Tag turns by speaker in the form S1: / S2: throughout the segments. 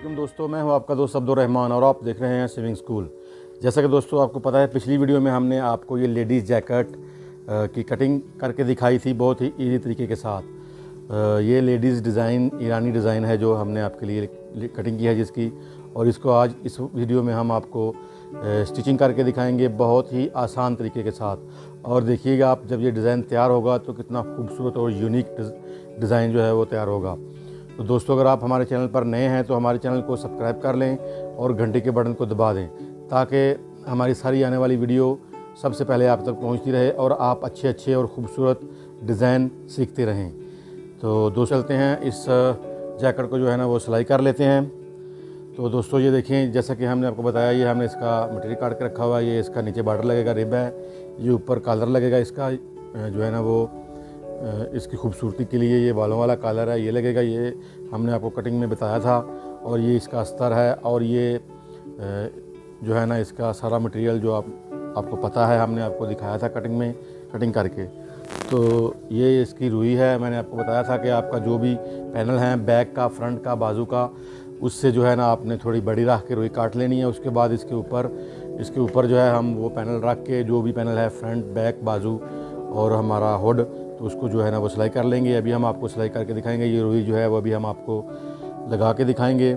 S1: वालेकुम दोस्तों, मैं हूं आपका दोस्त अब्दुल रहमान और आप देख रहे हैं स्विमिंग स्कूल। जैसा कि दोस्तों आपको पता है, पिछली वीडियो में हमने आपको ये लेडीज़ जैकेट की कटिंग करके दिखाई थी बहुत ही इजी तरीके के साथ। ये लेडीज़ डिज़ाइन ईरानी डिज़ाइन है जो हमने आपके लिए कटिंग की है जिसकी, और इसको आज इस वीडियो में हम आपको स्टिचिंग करके दिखाएंगे बहुत ही आसान तरीके के साथ। और देखिएगा आप जब ये डिज़ाइन तैयार होगा तो कितना खूबसूरत और यूनिक डिज़ाइन जो है वो तैयार होगा। तो दोस्तों, अगर आप हमारे चैनल पर नए हैं तो हमारे चैनल को सब्सक्राइब कर लें और घंटे के बटन को दबा दें ताकि हमारी सारी आने वाली वीडियो सबसे पहले आप तक पहुंचती रहे और आप अच्छे अच्छे और ख़ूबसूरत डिज़ाइन सीखते रहें। तो दोस्तों चलते हैं, इस जैकेट को जो है ना वो सिलाई कर लेते हैं। तो दोस्तों ये देखें, जैसा कि हमने आपको बताया, ये हमने इसका मटेरियल काट के रखा हुआ है। ये इसका नीचे बॉर्डर लगेगा, रिब है, ये ऊपर कॉलर लगेगा इसका जो है ना वो इसकी खूबसूरती के लिए ये बालों वाला कॉलर है, ये लगेगा। ये हमने आपको कटिंग में बताया था। और ये इसका अस्तर है और ये जो है ना इसका सारा मटेरियल जो आपको पता है, हमने आपको दिखाया था कटिंग करके। तो ये इसकी रुई है। मैंने आपको बताया था कि आपका जो भी पैनल है बैक का, फ्रंट का, बाजू का, उससे जो है ना आपने थोड़ी बड़ी रख के रुई काट लेनी है। उसके बाद इसके ऊपर जो है हम वो पैनल रख के, जो भी पैनल है फ्रंट, बैक, बाजू और हमारा हुड, तो उसको जो है ना वो सिलाई कर लेंगे। अभी हम आपको सिलाई करके दिखाएंगे। ये रुई जो है वो अभी हम आपको लगा के दिखाएंगे।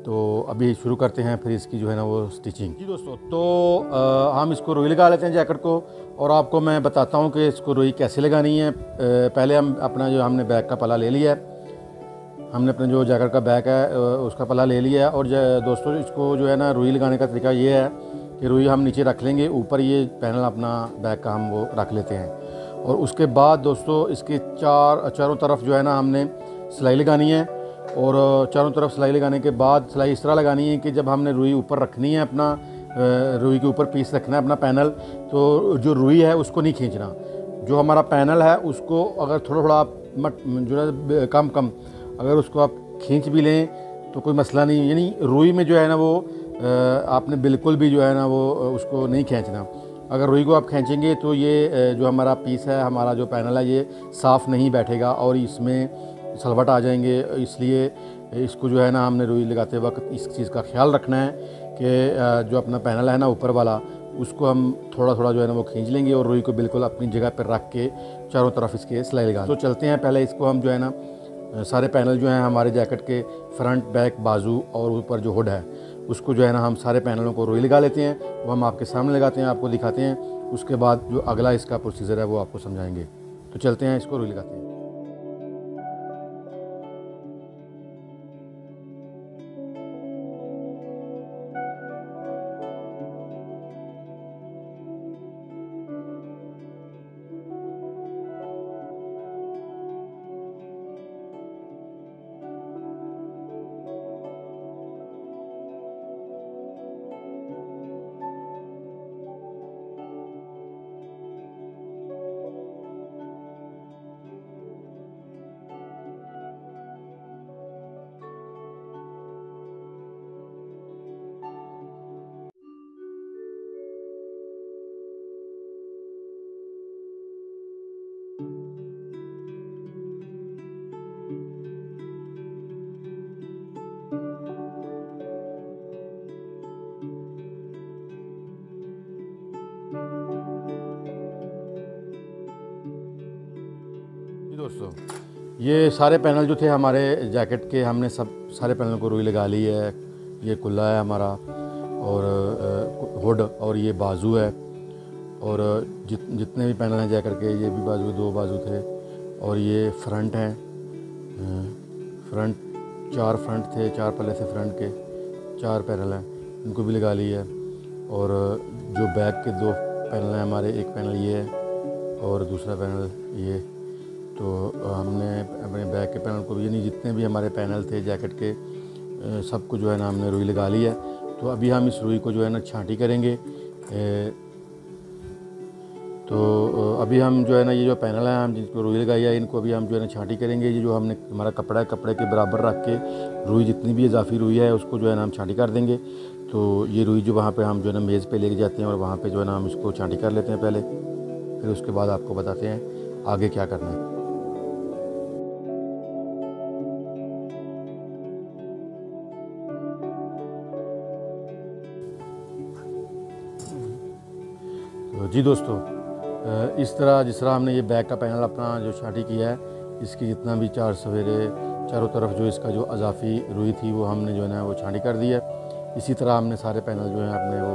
S1: तो अभी शुरू करते हैं फिर इसकी जो है ना वो स्टिचिंग। जी दोस्तों, तो हम इसको रुई लगा लेते हैं जैकेट को, और आपको मैं बताता हूँ कि इसको रुई कैसे लगानी है। पहले हम अपना जो हमने बैक का पल्ला ले लिया है, हमने अपने जो जैकेट का बैक है उसका पल्ला ले लिया है। और दोस्तों इसको जो है ना रुई लगाने का तरीका ये है कि रुई हम नीचे रख लेंगे, ऊपर ये पैनल अपना बैक का हम वो रख लेते हैं। और उसके बाद दोस्तों इसके चारों तरफ जो है ना हमने सिलाई लगानी है। और चारों तरफ सिलाई लगाने के बाद सिलाई इस तरह लगानी है कि जब हमने रुई ऊपर रखनी है, अपना रुई के ऊपर पीस रखना है अपना पैनल, तो जो रुई है उसको नहीं खींचना। जो हमारा पैनल है उसको अगर थोड़ा थोड़ा जो है कम अगर उसको आप खींच भी लें तो कोई मसला नहीं। यानी रुई में जो है ना वो आपने बिल्कुल भी जो है ना वो उसको नहीं खींचना। अगर रुई को आप खींचेंगे तो ये जो हमारा पीस है, हमारा जो पैनल है, ये साफ़ नहीं बैठेगा और इसमें सलवट आ जाएंगे। इसलिए इसको जो है ना हमने रुई लगाते वक्त इस चीज़ का ख्याल रखना है कि जो अपना पैनल है ना ऊपर वाला, उसको हम थोड़ा थोड़ा जो है ना वो खींच लेंगे और रुई को बिल्कुल अपनी जगह पर रख के चारों तरफ इसके सिलाई लगा। तो चलते हैं, पहले इसको हम जो है ना सारे पैनल जो हैं हमारे जैकेट के फ्रंट, बैक, बाजू और ऊपर जो हुड है, उसको जो है ना हम सारे पैनलों को रुई लगा लेते हैं। वो हम आपके सामने लगाते हैं, आपको दिखाते हैं। उसके बाद जो अगला इसका प्रोसीजर है वो आपको समझाएंगे। तो चलते हैं, इसको रुई लगाते हैं। दोस्तों, ये सारे पैनल जो थे हमारे जैकेट के, हमने सारे पैनलों को रुई लगा ली है। ये कुल्ला है हमारा और हुड, और ये बाजू है। और जितने भी पैनल हैं जैकेट के, ये भी बाजू, 2 बाजू थे। और ये फ्रंट हैं, फ्रंट 4 फ्रंट थे, 4 पल्ले से फ्रंट के 4 पैनल हैं, इनको भी लगा ली है। और जो बैक के 2 पैनल हैं हमारे, एक पैनल ये है और दूसरा पैनल ये। तो हमने अपने बैक के पैनल को भी, यानी जितने भी हमारे पैनल थे जैकेट के, सबको जो है ना हमने रुई लगा ली है। तो अभी हम इस रुई को जो है ना छांटी करेंगे। तो अभी हम जो है ना ये जो पैनल है, हम जिनको रुई लगाई है, इनको अभी हम जो है ना छांटी करेंगे। ये जो हमने हमारा कपड़ा है, कपड़े के बराबर रख के रुई, जितनी भी इजाफी रुई है उसको जो है ना हम छांटी कर देंगे। तो ये रुई जो वहाँ पे हम जो है ना मेज़ पे लेके जाते हैं और वहाँ पे जो है ना हम इसको छांटी कर लेते हैं पहले, फिर उसके बाद आपको बताते हैं आगे क्या करना है। तो जी दोस्तों, इस तरह जिस तरह हमने ये बैक का पैनल अपना जो छांटी किया है, इसकी जितना भी चार सवेरे चारों तरफ जो इसका जो अजाफी रुई थी वो हमने जो है ना वो छांटी कर दी है। इसी तरह हमने सारे पैनल जो है अपने वो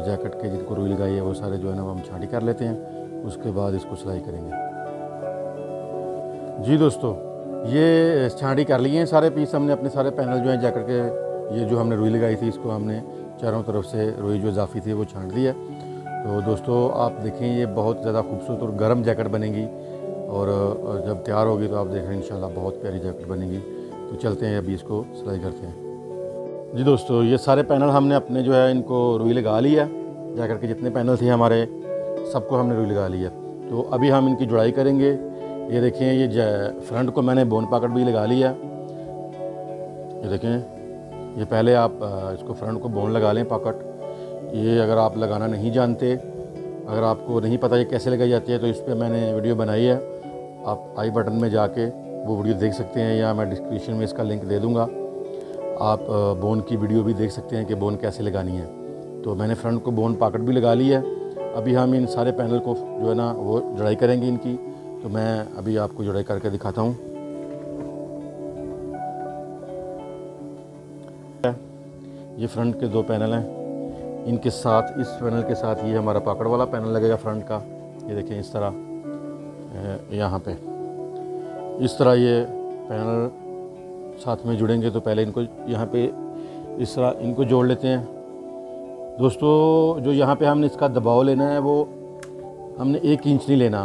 S1: जैकेट के जिनको रुई लगाई है वो सारे जो है ना वो हम छांटी कर लेते हैं। उसके बाद इसको सिलाई करेंगे। जी दोस्तों, ये छांटी कर लिए हैं सारे पीस हमने अपने सारे पैनल जो हैं जैकेट के। ये जो हमने रुई लगाई थी इसको हमने चारों तरफ से रुई जो इजाफी थी वो छांट दी है। तो दोस्तों आप देखें, ये बहुत ज़्यादा खूबसूरत और गर्म जैकेट बनेगी और जब तैयार होगी तो आप देख रहे हैं इंशाल्लाह बहुत प्यारी जैकेट बनेगी। तो चलते हैं अभी इसको सिलाई करते हैं। जी दोस्तों, ये सारे पैनल हमने अपने जो है इनको रुई लगा ली है। जैकेट के जितने पैनल थे हमारे सबको हमने रुई लगा ली है। तो अभी हम इनकी जुड़ाई करेंगे। ये देखें, ये फ्रंट को मैंने बोन पॉकेट भी लगा लिया। ये देखें, ये पहले आप इसको फ्रंट को बोन लगा लें पॉकेट। ये अगर आप लगाना नहीं जानते, अगर आपको नहीं पता ये कैसे लगाई जाती है, तो इस पर मैंने वीडियो बनाई है। आप आई बटन में जाके वो वीडियो देख सकते हैं या मैं डिस्क्रिप्शन में इसका लिंक दे दूँगा। आप बोन की वीडियो भी देख सकते हैं कि बोन कैसे लगानी है। तो मैंने फ्रंट को बोन पॉकेट भी लगा ली है। अभी हम इन सारे पैनल को जो है ना वो जुड़ाई करेंगे इनकी। तो मैं अभी आपको जुड़ाई करके दिखाता हूँ। ये फ्रंट के दो पैनल हैं, इनके साथ इस पैनल के साथ ये हमारा पॉकेट वाला पैनल लगेगा फ्रंट का। ये देखें इस तरह यहाँ पे इस तरह ये पैनल साथ में जुड़ेंगे। तो पहले इनको यहाँ पे इस तरह इनको जोड़ लेते हैं। दोस्तों, जो यहाँ पे हमने इसका दबाव लेना है वो हमने 1 इंच नहीं लेना।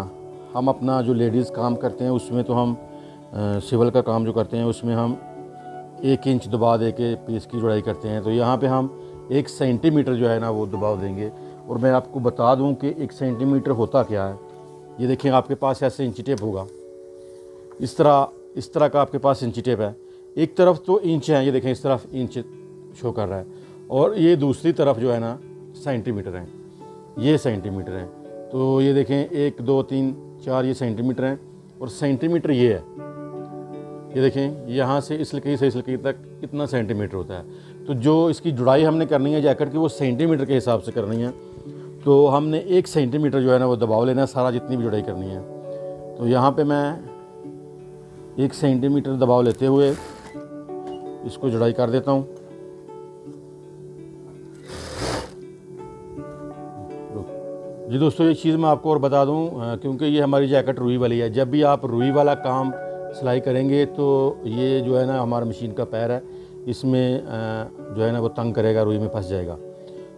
S1: हम अपना जो लेडीज़ काम करते हैं उसमें तो हम सिविल का काम जो करते हैं उसमें हम 1 इंच दबा दे के पीस की जुड़ाई करते हैं। तो यहाँ पे हम 1 सेंटीमीटर जो है ना वो दबाव देंगे। और मैं आपको बता दूं कि 1 सेंटीमीटर होता क्या है। ये देखें, आपके पास ऐसे इंची टेप होगा, इस तरह का आपके पास इंची टेप है। एक तरफ तो इंच है, ये देखें इस तरफ इंच शो कर रहा है, और ये दूसरी तरफ जो है ना सेंटीमीटर है। ये सेंटीमीटर है। तो ये देखें 1 2 3 4 ये सेंटीमीटर हैं, और सेंटीमीटर ये है। ये देखें, यहाँ से इस लकीर से इस लकीर तक कितना सेंटीमीटर होता है। तो जो इसकी जुड़ाई हमने करनी है जैकेट की वो सेंटीमीटर के हिसाब से करनी है। तो हमने 1 सेंटीमीटर जो है ना वो दबाव लेना है सारा जितनी भी जुड़ाई करनी है। तो यहाँ पे मैं 1 सेंटीमीटर दबाव लेते हुए इसको जुड़ाई कर देता हूँ। जी दोस्तों, एक चीज़ मैं आपको और बता दूं, क्योंकि ये हमारी जैकेट रुई वाली है। जब भी आप रुई वाला काम सिलाई करेंगे तो ये जो है ना हमारा मशीन का पैर है, इसमें जो है ना वो तंग करेगा, रुई में फंस जाएगा।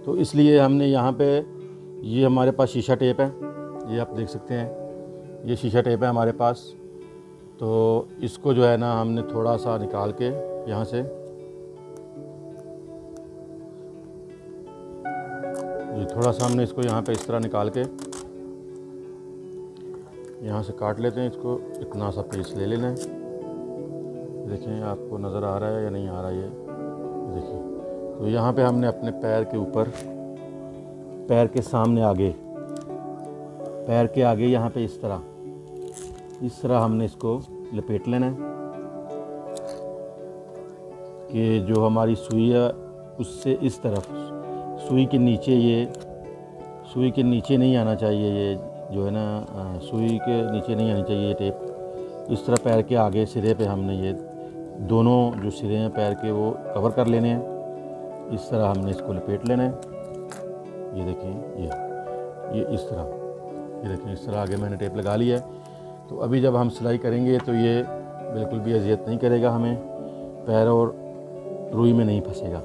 S1: तो इसलिए हमने यहाँ पे ये हमारे पास शीशा टेप है, ये आप देख सकते हैं, ये शीशा टेप है हमारे पास। तो इसको जो है ना हमने थोड़ा सा निकाल के यहाँ से ये थोड़ा सा हमने इसको यहाँ पे इस तरह निकाल के यहाँ से काट लेते हैं। इसको इतना सा पीस ले लेना है। देखें, आपको नज़र आ रहा है या नहीं आ रहा है ये देखिए। तो यहाँ पे हमने अपने पैर के ऊपर, पैर के सामने आगे, पैर के आगे यहाँ पे इस तरह हमने इसको लपेट लेना है कि जो हमारी सुई है उससे इस तरफ सुई के नीचे, ये सुई के नीचे नहीं आना चाहिए, ये जो है ना सुई के नीचे नहीं आनी चाहिए ये टेप। इस तरह पैर के आगे सिरे पे हमने ये दोनों जो सिरे हैं पैर के वो कवर कर लेने हैं। इस तरह हमने इसको लपेट लेना है। ये देखिए, ये इस तरह, ये देखिए इस तरह आगे मैंने टेप लगा लिया है। तो अभी जब हम सिलाई करेंगे तो ये बिल्कुल भी अजियत नहीं करेगा हमें, पैर और रुई में नहीं फंसेगा।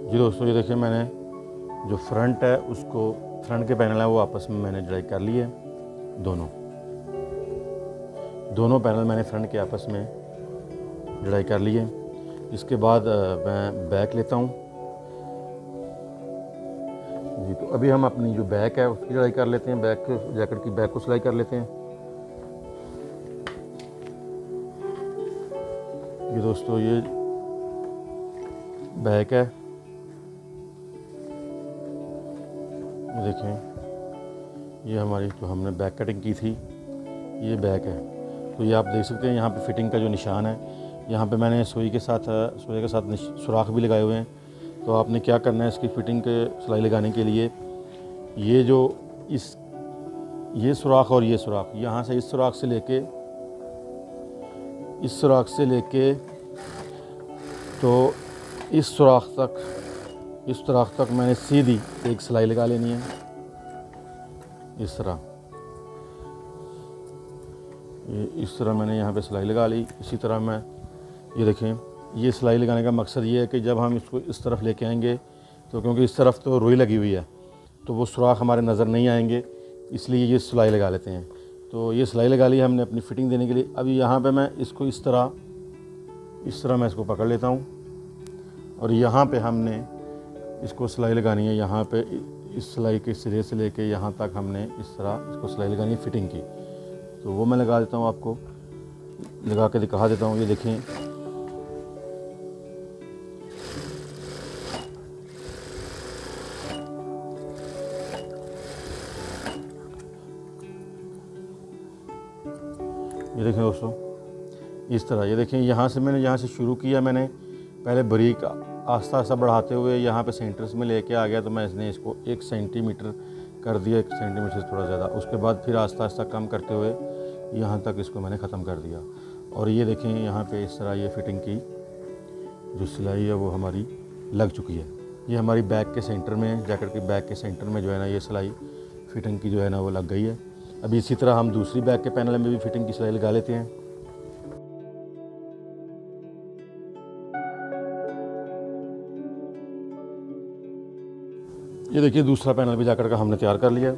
S1: जी दोस्तों, ये देखिए, मैंने जो फ्रंट है उसको, फ्रंट के पैनल है वो आपस में मैंने जुड़ाई कर ली है। दोनों पैनल मैंने फ्रंट के आपस में जुड़ाई कर ली है। इसके बाद मैं बैक लेता हूँ। जी, तो अभी हम अपनी जो बैक है उसकी जुड़ाई कर लेते हैं। बैक, जैकेट की बैक को सिलाई कर लेते हैं। ये दोस्तों, ये बैक है, ये देखें, ये हमारी जो हमने बैक कटिंग की थी ये बैक है। तो ये आप देख सकते हैं यहाँ पे फिटिंग का जो निशान है, यहाँ पे मैंने सुई के साथ सुराख भी लगाए हुए हैं। तो आपने क्या करना है, इसकी फिटिंग के सिलाई लगाने के लिए ये सुराख और ये सुराख, यहाँ से इस सुराख से लेके तो इस सुराख तक मैंने सीधी एक सिलाई लगा लेनी है इस तरह। इस तरह मैंने यहाँ पे सिलाई लगा ली। इसी तरह मैं ये देखें, ये सिलाई लगाने का मकसद ये है कि जब हम इसको इस तरफ लेके आएंगे तो क्योंकि इस तरफ तो रुई लगी हुई है तो वो सुराख हमारे नज़र नहीं आएंगे, इसलिए ये सिलाई लगा लेते हैं। तो ये सिलाई लगा ली हमने अपनी फ़िटिंग देने के लिए। अभी यहाँ पे मैं इसको इस तरह मैं इसको पकड़ लेता हूँ और यहाँ पे हमने इसको सिलाई लगानी है। यहाँ पे इस सिलाई के सिरे से लेके यहाँ तक हमने इस तरह इसको सिलाई लगानी है फ़िटिंग की। तो वो मैं लगा देता हूँ, आपको लगा के दिखा देता हूँ। ये देखें, ये देखें दोस्तों, इस तरह। ये देखें, यहाँ से शुरू किया मैंने, पहले बारीक आस्ता आस्ता बढ़ाते हुए यहाँ पे सेंटर्स में लेके आ गया। तो मैं इसको 1 सेंटीमीटर कर दिया, 1 सेंटीमीटर से थोड़ा ज़्यादा। उसके बाद फिर आस्ता आस्ता कम करते हुए यहाँ तक इसको मैंने ख़त्म कर दिया। और ये देखें, यहाँ पे इस तरह ये फिटिंग की जो सिलाई है वो हमारी लग चुकी है। ये हमारी बैक के सेंटर में, जैकेट के बैक के सेंटर में जो है ना ये सिलाई फिटिंग की जो है ना वो लग गई है। अभी इसी तरह हम दूसरी बैक के पैनल में भी फिटिंग की सिलाई लगा लेते हैं। ये देखिए, दूसरा पैनल भी जैकेट का हमने तैयार कर लिया।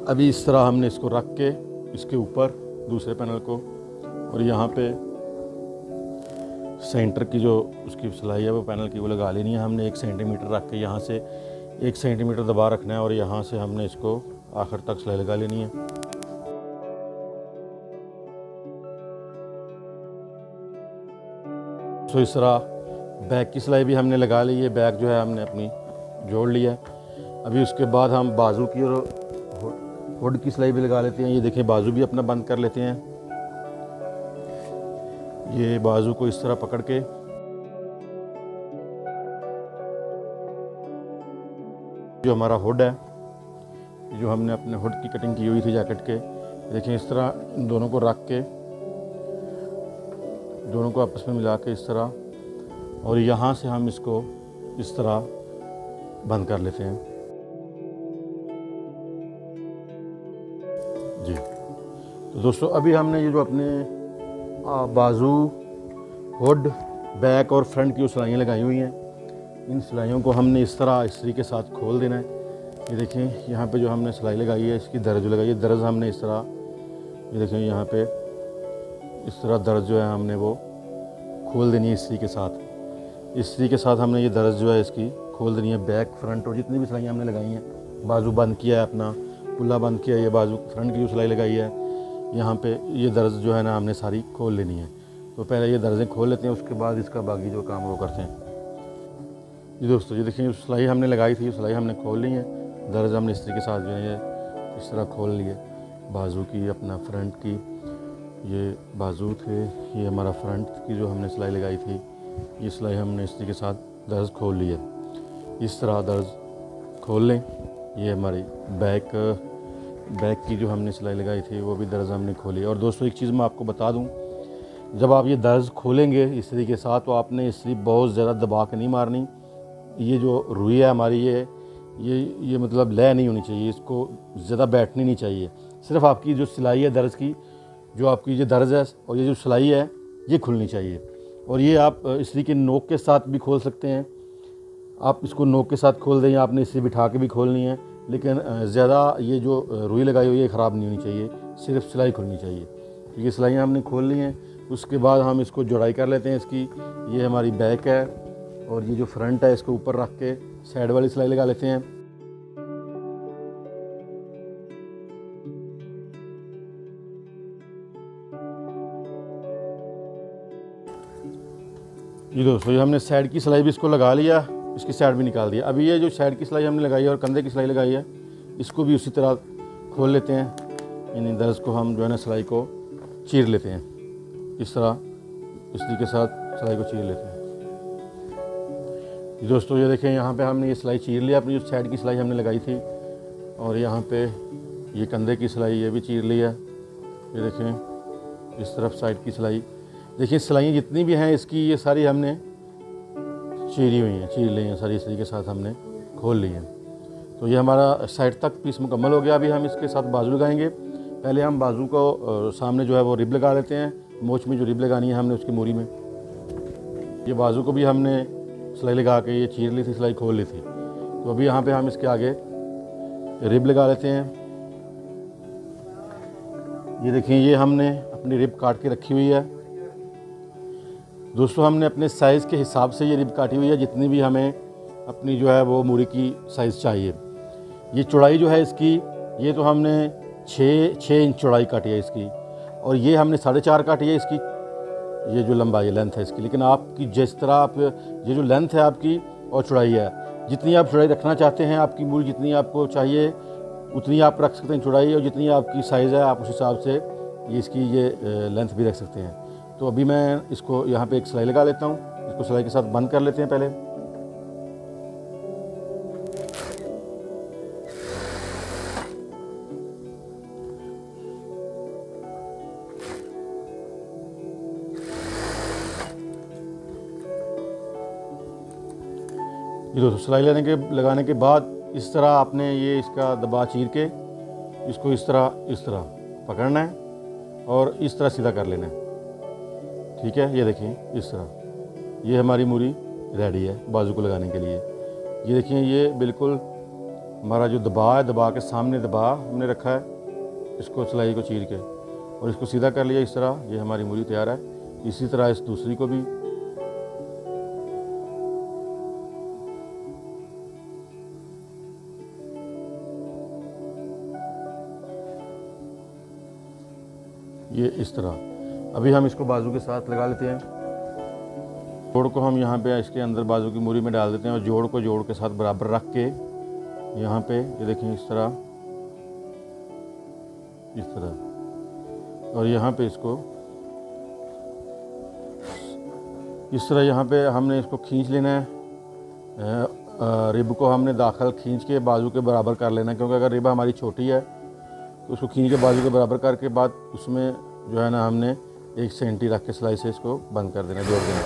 S1: अभी इस तरह हमने इसको रख के इसके ऊपर दूसरे पैनल को, और यहाँ पे सेंटर की जो उसकी सिलाई है वो पैनल की वो लगा लेनी है हमने। 1 सेंटीमीटर रख के यहाँ से 1 सेंटीमीटर दबा रखना है और यहाँ से हमने इसको आखिर तक सिलाई लगा लेनी है। तो इस तरह बैक की सिलाई भी हमने लगा ली है। बैक जो है हमने अपनी जोड़ लिया। अभी उसके बाद हम बाजू की और हुड की सिलाई भी लगा लेते हैं। ये देखें, बाजू भी अपना बंद कर लेते हैं। ये बाजू को इस तरह पकड़ के जो हमारा हुड है, जो हमने अपने हुड की कटिंग की हुई थी जैकेट के, देखें इस तरह इन दोनों को रख के, दोनों को आपस में मिला के इस तरह, और यहाँ से हम इसको इस तरह बंद कर लेते हैं जी। तो दोस्तों, अभी हमने ये जो अपने बाजू, हुड, बैक और फ्रंट की जो सिलाइयाँ लगाई हुई हैं, इन सिलाइयों को हमने इस तरह इस्त्री के साथ खोल देना है। ये देखें, यहाँ पे जो हमने सिलाई लगाई है इसकी दर्ज लगाई है। दर्ज हमने इस तरह, ये देखें यहाँ पे इस तरह दर्ज जो है हमने वो खोल देनी है इस्त्री के साथ। इस्त्री के साथ हमने ये दर्ज जो है इसकी खोल देनी है। बैक, फ्रंट और जितनी भी सिलाइयाँ हमने लगाई हैं, बाजू बंद किया है अपना, कुल्ला बंद किया है, ये बाजू फ्रंट की जो सिलाई लगाई है यहाँ पे, ये दर्ज जो है ना हमने सारी खोल लेनी है। तो पहले ये दर्जें खोल लेते हैं, उसके बाद इसका बाकी जो काम वो करते हैं। ये दोस्तों, ये देखिए, सिलाई हमने लगाई थी, सिलाई हमने खोल ली है। दर्ज हमने इस्त्री के साथ जो है ये इस तरह खोल लिए। बाजू की, अपना फ्रंट की, ये बाजू थे, ये हमारा फ्रंट की जो हमने सिलाई लगाई थी, ये सिलाई हमने इस्त्री के साथ दर्ज खोल ली है। इस तरह दर्ज खोल लें। ये हमारी बैक की जो हमने सिलाई लगाई थी वो भी दर्ज हमने खोली। और दोस्तों, एक चीज़ मैं आपको बता दूं, जब आप ये दर्ज खोलेंगे इस्त्री के साथ तो आपने इस्त्री बहुत ज़्यादा दबा के नहीं मारनी। ये जो रुई है हमारी, ये मतलब लय नहीं होनी चाहिए, इसको ज़्यादा बैठनी नहीं चाहिए। सिर्फ आपकी जो सिलाई है दर्ज की, जो आपकी ये दर्ज है और ये जो सिलाई है ये खुलनी चाहिए। और ये आप इस्त्री के नोक के साथ भी खोल सकते हैं। आप इसको नोक के साथ खोल दें या आपने इस्त्री बिठा के भी खोलनी है, लेकिन ज़्यादा ये जो रुई लगाई हुई है ख़राब नहीं होनी चाहिए, सिर्फ सिलाई खुलनी चाहिए। तो ये सिलाइयाँ हमने खोल ली हैं। उसके बाद हम इसको जोड़ाई कर लेते हैं इसकी। ये हमारी बैक है और ये जो फ्रंट है इसको ऊपर रख के साइड वाली सिलाई लगा लेते हैं। ये दोस्तों, ये हमने साइड की सिलाई भी इसको लगा लिया, इसकी साइड भी निकाल दिया। अभी ये जो साइड की सिलाई हमने लगाई है और कंधे की सिलाई लगाई है, इसको भी उसी तरह खोल लेते हैं, इन दर्ज को हम जो है ना सिलाई को चीर लेते हैं। इस तरह इसी के साथ सिलाई को चीर लेते हैं। दोस्तों ये देखें, यहाँ पे हमने ये सिलाई चीर लिया, अपनी जो साइड की सिलाई हमने लगाई थी, और यहाँ पे ये कंधे की सिलाई ये भी चीर ली है। ये देखें इस तरफ साइड की सिलाई। देखिए सिलाइयाँ जितनी भी हैं इसकी, ये सारी हमने चीरी हुई हैं, चीर ली हैं सारी, इसी के साथ हमने खोल ली हैं। तो ये हमारा साइड तक पीस मुकम्मल हो गया। अभी हम इसके साथ बाजू लगाएंगे। पहले हम बाजू को सामने जो है वो रिब लगा लेते हैं। मोच में जो रिब लगानी है हमने उसकी मूरी में, ये बाजू को भी हमने सिलाई लगा के ये चीर ली थी, सिलाई खोल ली थी। तो अभी यहाँ पे हम इसके आगे रिब लगा लेते हैं। ये देखिए, ये हमने अपनी रिब काट के रखी हुई है। दोस्तों हमने अपने साइज़ के हिसाब से ये रिब काटी हुई है, जितनी भी हमें अपनी जो है वो मूरी की साइज़ चाहिए। ये चौड़ाई जो है इसकी, ये तो हमने 6 इंच चौड़ाई काटी है इसकी, और ये हमने 4.5 काटी है इसकी, ये जो लंबाई लेंथ है इसकी। लेकिन आपकी जिस तरह आप ये जो लेंथ है आपकी और चौड़ाई है, जितनी आप चौड़ाई रखना चाहते हैं, आपकी मूरी जितनी आपको चाहिए उतनी आप रख सकते हैं चौड़ाई, और जितनी आपकी साइज़ है आप उस हिसाब से ये इसकी ये लेंथ भी रख सकते हैं। तो अभी मैं इसको यहाँ पे एक सिलाई लगा लेता हूँ। इसको सिलाई के साथ बंद कर लेते हैं पहले। ये दोस्तों सिलाई लगाने के बाद इस तरह आपने ये इसका दबा चीर के इसको इस तरह पकड़ना है और इस तरह सीधा कर लेना है। ठीक है, ये देखिए इस तरह ये हमारी मूरी रेडी है बाजू को लगाने के लिए। ये देखिए, ये बिल्कुल हमारा जो दबा है, दबा के सामने दबा हमने रखा है, इसको सिलाई को चीर के और इसको सीधा कर लिया इस तरह। ये हमारी मूरी तैयार है। इसी तरह इस दूसरी को भी ये इस तरह। अभी हम इसको बाजू के साथ लगा लेते हैं। जोड़ को हम यहाँ पे इसके अंदर बाजू की मूरी में डाल देते हैं और जोड़ को जोड़ के साथ बराबर रख के यहाँ पे ये देखें इस तरह, और यहाँ पे इसको इस तरह यहाँ पे हमने इसको खींच लेना है। रिब को हमने दाखिल खींच के बाजू के बराबर कर लेना है, क्योंकि अगर रिब हमारी छोटी है तो उसको खींच के बाजू के बराबर करके बाद उसमें जो है ना हमने 1 सेंटी रख के सिलाई से इसको बंद कर देना, जोड़ देना।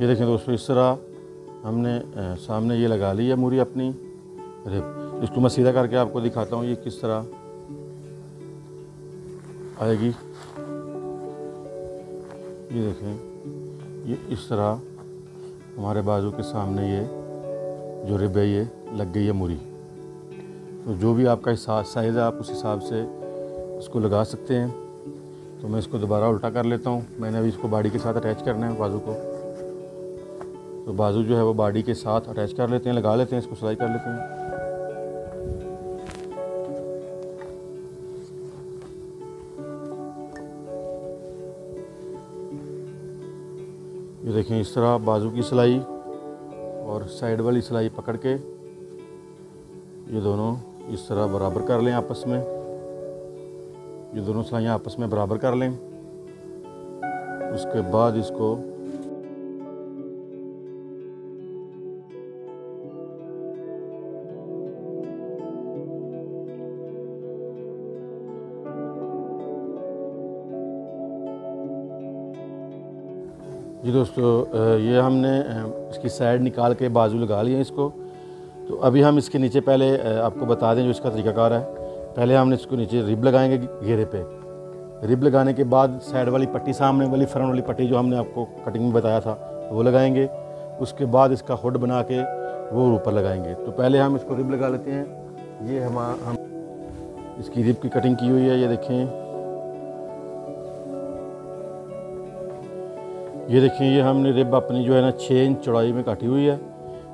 S1: ये देखें दोस्तों, इस तरह हमने सामने ये लगा ली है मूरी अपनी रिब। इसको मैं सीधा करके आपको दिखाता हूँ ये किस तरह आएगी। ये देखें, ये इस तरह हमारे बाजू के सामने ये जो रिब है ये लग गई है मूरी। तो जो भी आपका साइज़ है आप उस हिसाब से इसको लगा सकते हैं। तो मैं इसको दोबारा उल्टा कर लेता हूँ। मैंने अभी इसको बॉडी के साथ अटैच करना है बाजू को, तो बाजू जो है वो बॉडी के साथ अटैच कर लेते हैं, लगा लेते हैं, इसको सिलाई कर लेते हैं। ये देखें, इस तरह बाजू की सिलाई और साइड वाली सिलाई पकड़ के ये दोनों इस तरह बराबर कर लें आपस में। ये दोनों सिलाइयाँ आपस में बराबर कर लें। उसके बाद इसको जी दोस्तों, ये हमने इसकी साइड निकाल के बाजू लगा लिए इसको। तो अभी हम इसके नीचे पहले आपको बता दें जो इसका तरीकाकार है। पहले हमने इसको नीचे रिब लगाएंगे घेरे पे। रिब लगाने के बाद साइड वाली पट्टी, सामने वाली फ्रंट वाली पट्टी जो हमने आपको कटिंग में बताया था वो लगाएंगे। उसके बाद इसका हुड बना के वो ऊपर लगाएंगे। तो पहले हम इसको रिब लगा लेते हैं। ये हम इसकी रिब की कटिंग की हुई है। ये देखें, ये देखिए, ये हमने रिब अपनी जो है ना 6 इंच चौड़ाई में काटी हुई है,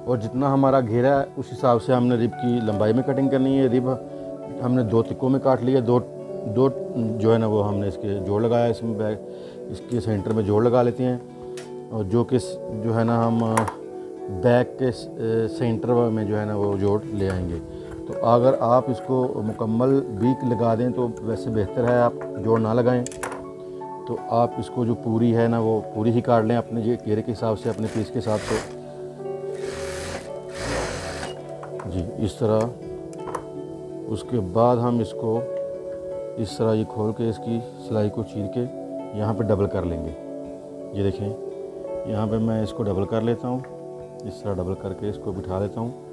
S1: और जितना हमारा घेरा है उस हिसाब से हमने रिब की लंबाई में कटिंग करनी है। रिब हमने 2 तिक्कों में काट लिया। दो दो जो है ना वो हमने इसके जोड़ लगाया, इसमें बैक इसके सेंटर में जोड़ लगा लेते हैं, और जो है ना हम बैक के सेंटर में जो है ना वो जोड़ ले आएंगे। तो अगर आप इसको मुकम्मल भी लगा दें तो वैसे बेहतर है, आप जोड़ ना लगाएं। तो आप इसको जो पूरी है ना वो पूरी ही काट लें अपने घेरे के हिसाब से, अपने पीस के हिसाब से जी, इस तरह। उसके बाद हम इसको इस तरह ये खोल के इसकी सिलाई को चीर के यहाँ पे डबल कर लेंगे। ये देखें, यहाँ पे मैं इसको डबल कर लेता हूँ, इस तरह डबल करके इसको बिठा लेता हूँ।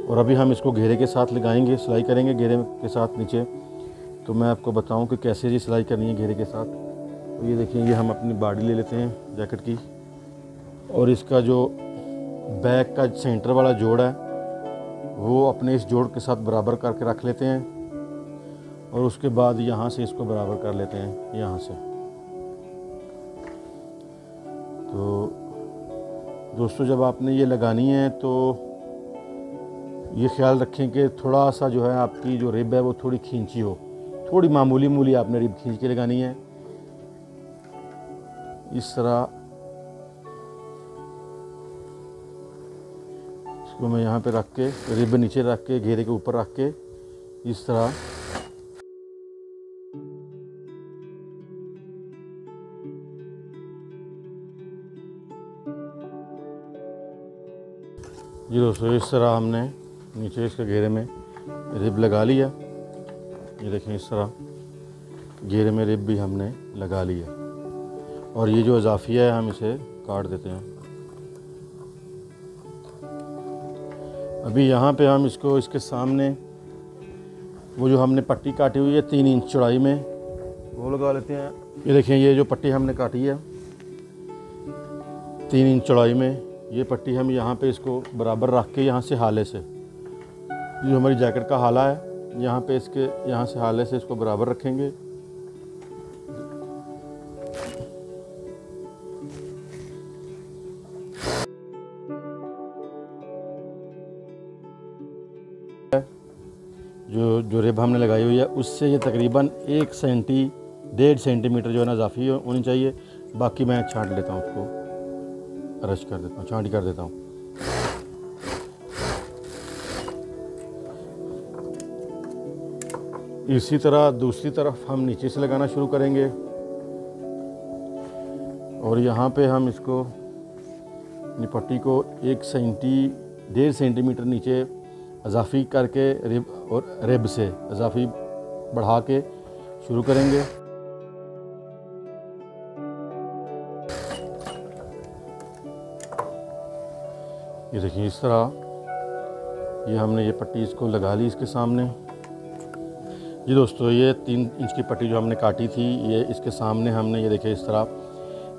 S1: और अभी हम इसको घेरे के साथ लगाएंगे, सिलाई करेंगे घेरे के साथ नीचे। तो मैं आपको बताऊं कि कैसे ये सिलाई करनी है घेरे के साथ। तो ये देखिए, ये हम अपनी बॉडी ले लेते हैं जैकेट की, और इसका जो बैक का सेंटर वाला जोड़ है वो अपने इस जोड़ के साथ बराबर करके रख लेते हैं, और उसके बाद यहाँ से इसको बराबर कर लेते हैं यहाँ से। तो दोस्तों, जब आपने ये लगानी है तो ये ख्याल रखें कि थोड़ा सा जो है आपकी जो रिब है वो थोड़ी खींची हो, थोड़ी मामूली आपने रिब खींच के लगानी है। इस तरह इसको मैं यहाँ पे रख के, रिब नीचे रख के, घेरे के ऊपर रख के इस तरह जी दोस्तों, इस तरह हमने नीचे इसके घेरे में रिब लगा लिया। ये देखें, इस तरह घेरे में रिब भी हमने लगा लिया, और ये जो इजाफिया है हम इसे काट देते हैं। अभी यहाँ पे हम इसको इसके सामने वो जो हमने पट्टी काटी हुई है 3 इंच चौड़ाई में वो लगा लेते हैं। ये देखें, ये जो पट्टी हमने काटी है 3 इंच चौड़ाई में, ये पट्टी हम यहाँ पे इसको बराबर रख के यहाँ से हाले से, जो हमारी जैकेट का हाला है यहाँ पे, इसके यहाँ से हाले से इसको बराबर रखेंगे। जो रिब हमने लगाई हुई है उससे ये तकरीबन 1.5 सेंटीमीटर जो है ना इजाफी होनी चाहिए। बाकी मैं छांट लेता हूँ, उसको रश कर देता हूँ, छांटी कर देता हूँ। इसी तरह दूसरी तरफ हम नीचे से लगाना शुरू करेंगे, और यहाँ पे हम इसको पट्टी को 1.5 सेंटीमीटर नीचे इजाफी करके रिब से इजाफी बढ़ा के शुरू करेंगे। ये देखिए, इस तरह ये हमने ये पट्टी इसको लगा ली इसके सामने। जी दोस्तों, ये 3 इंच की पट्टी जो हमने काटी थी, ये इसके सामने हमने ये देखिए इस तरह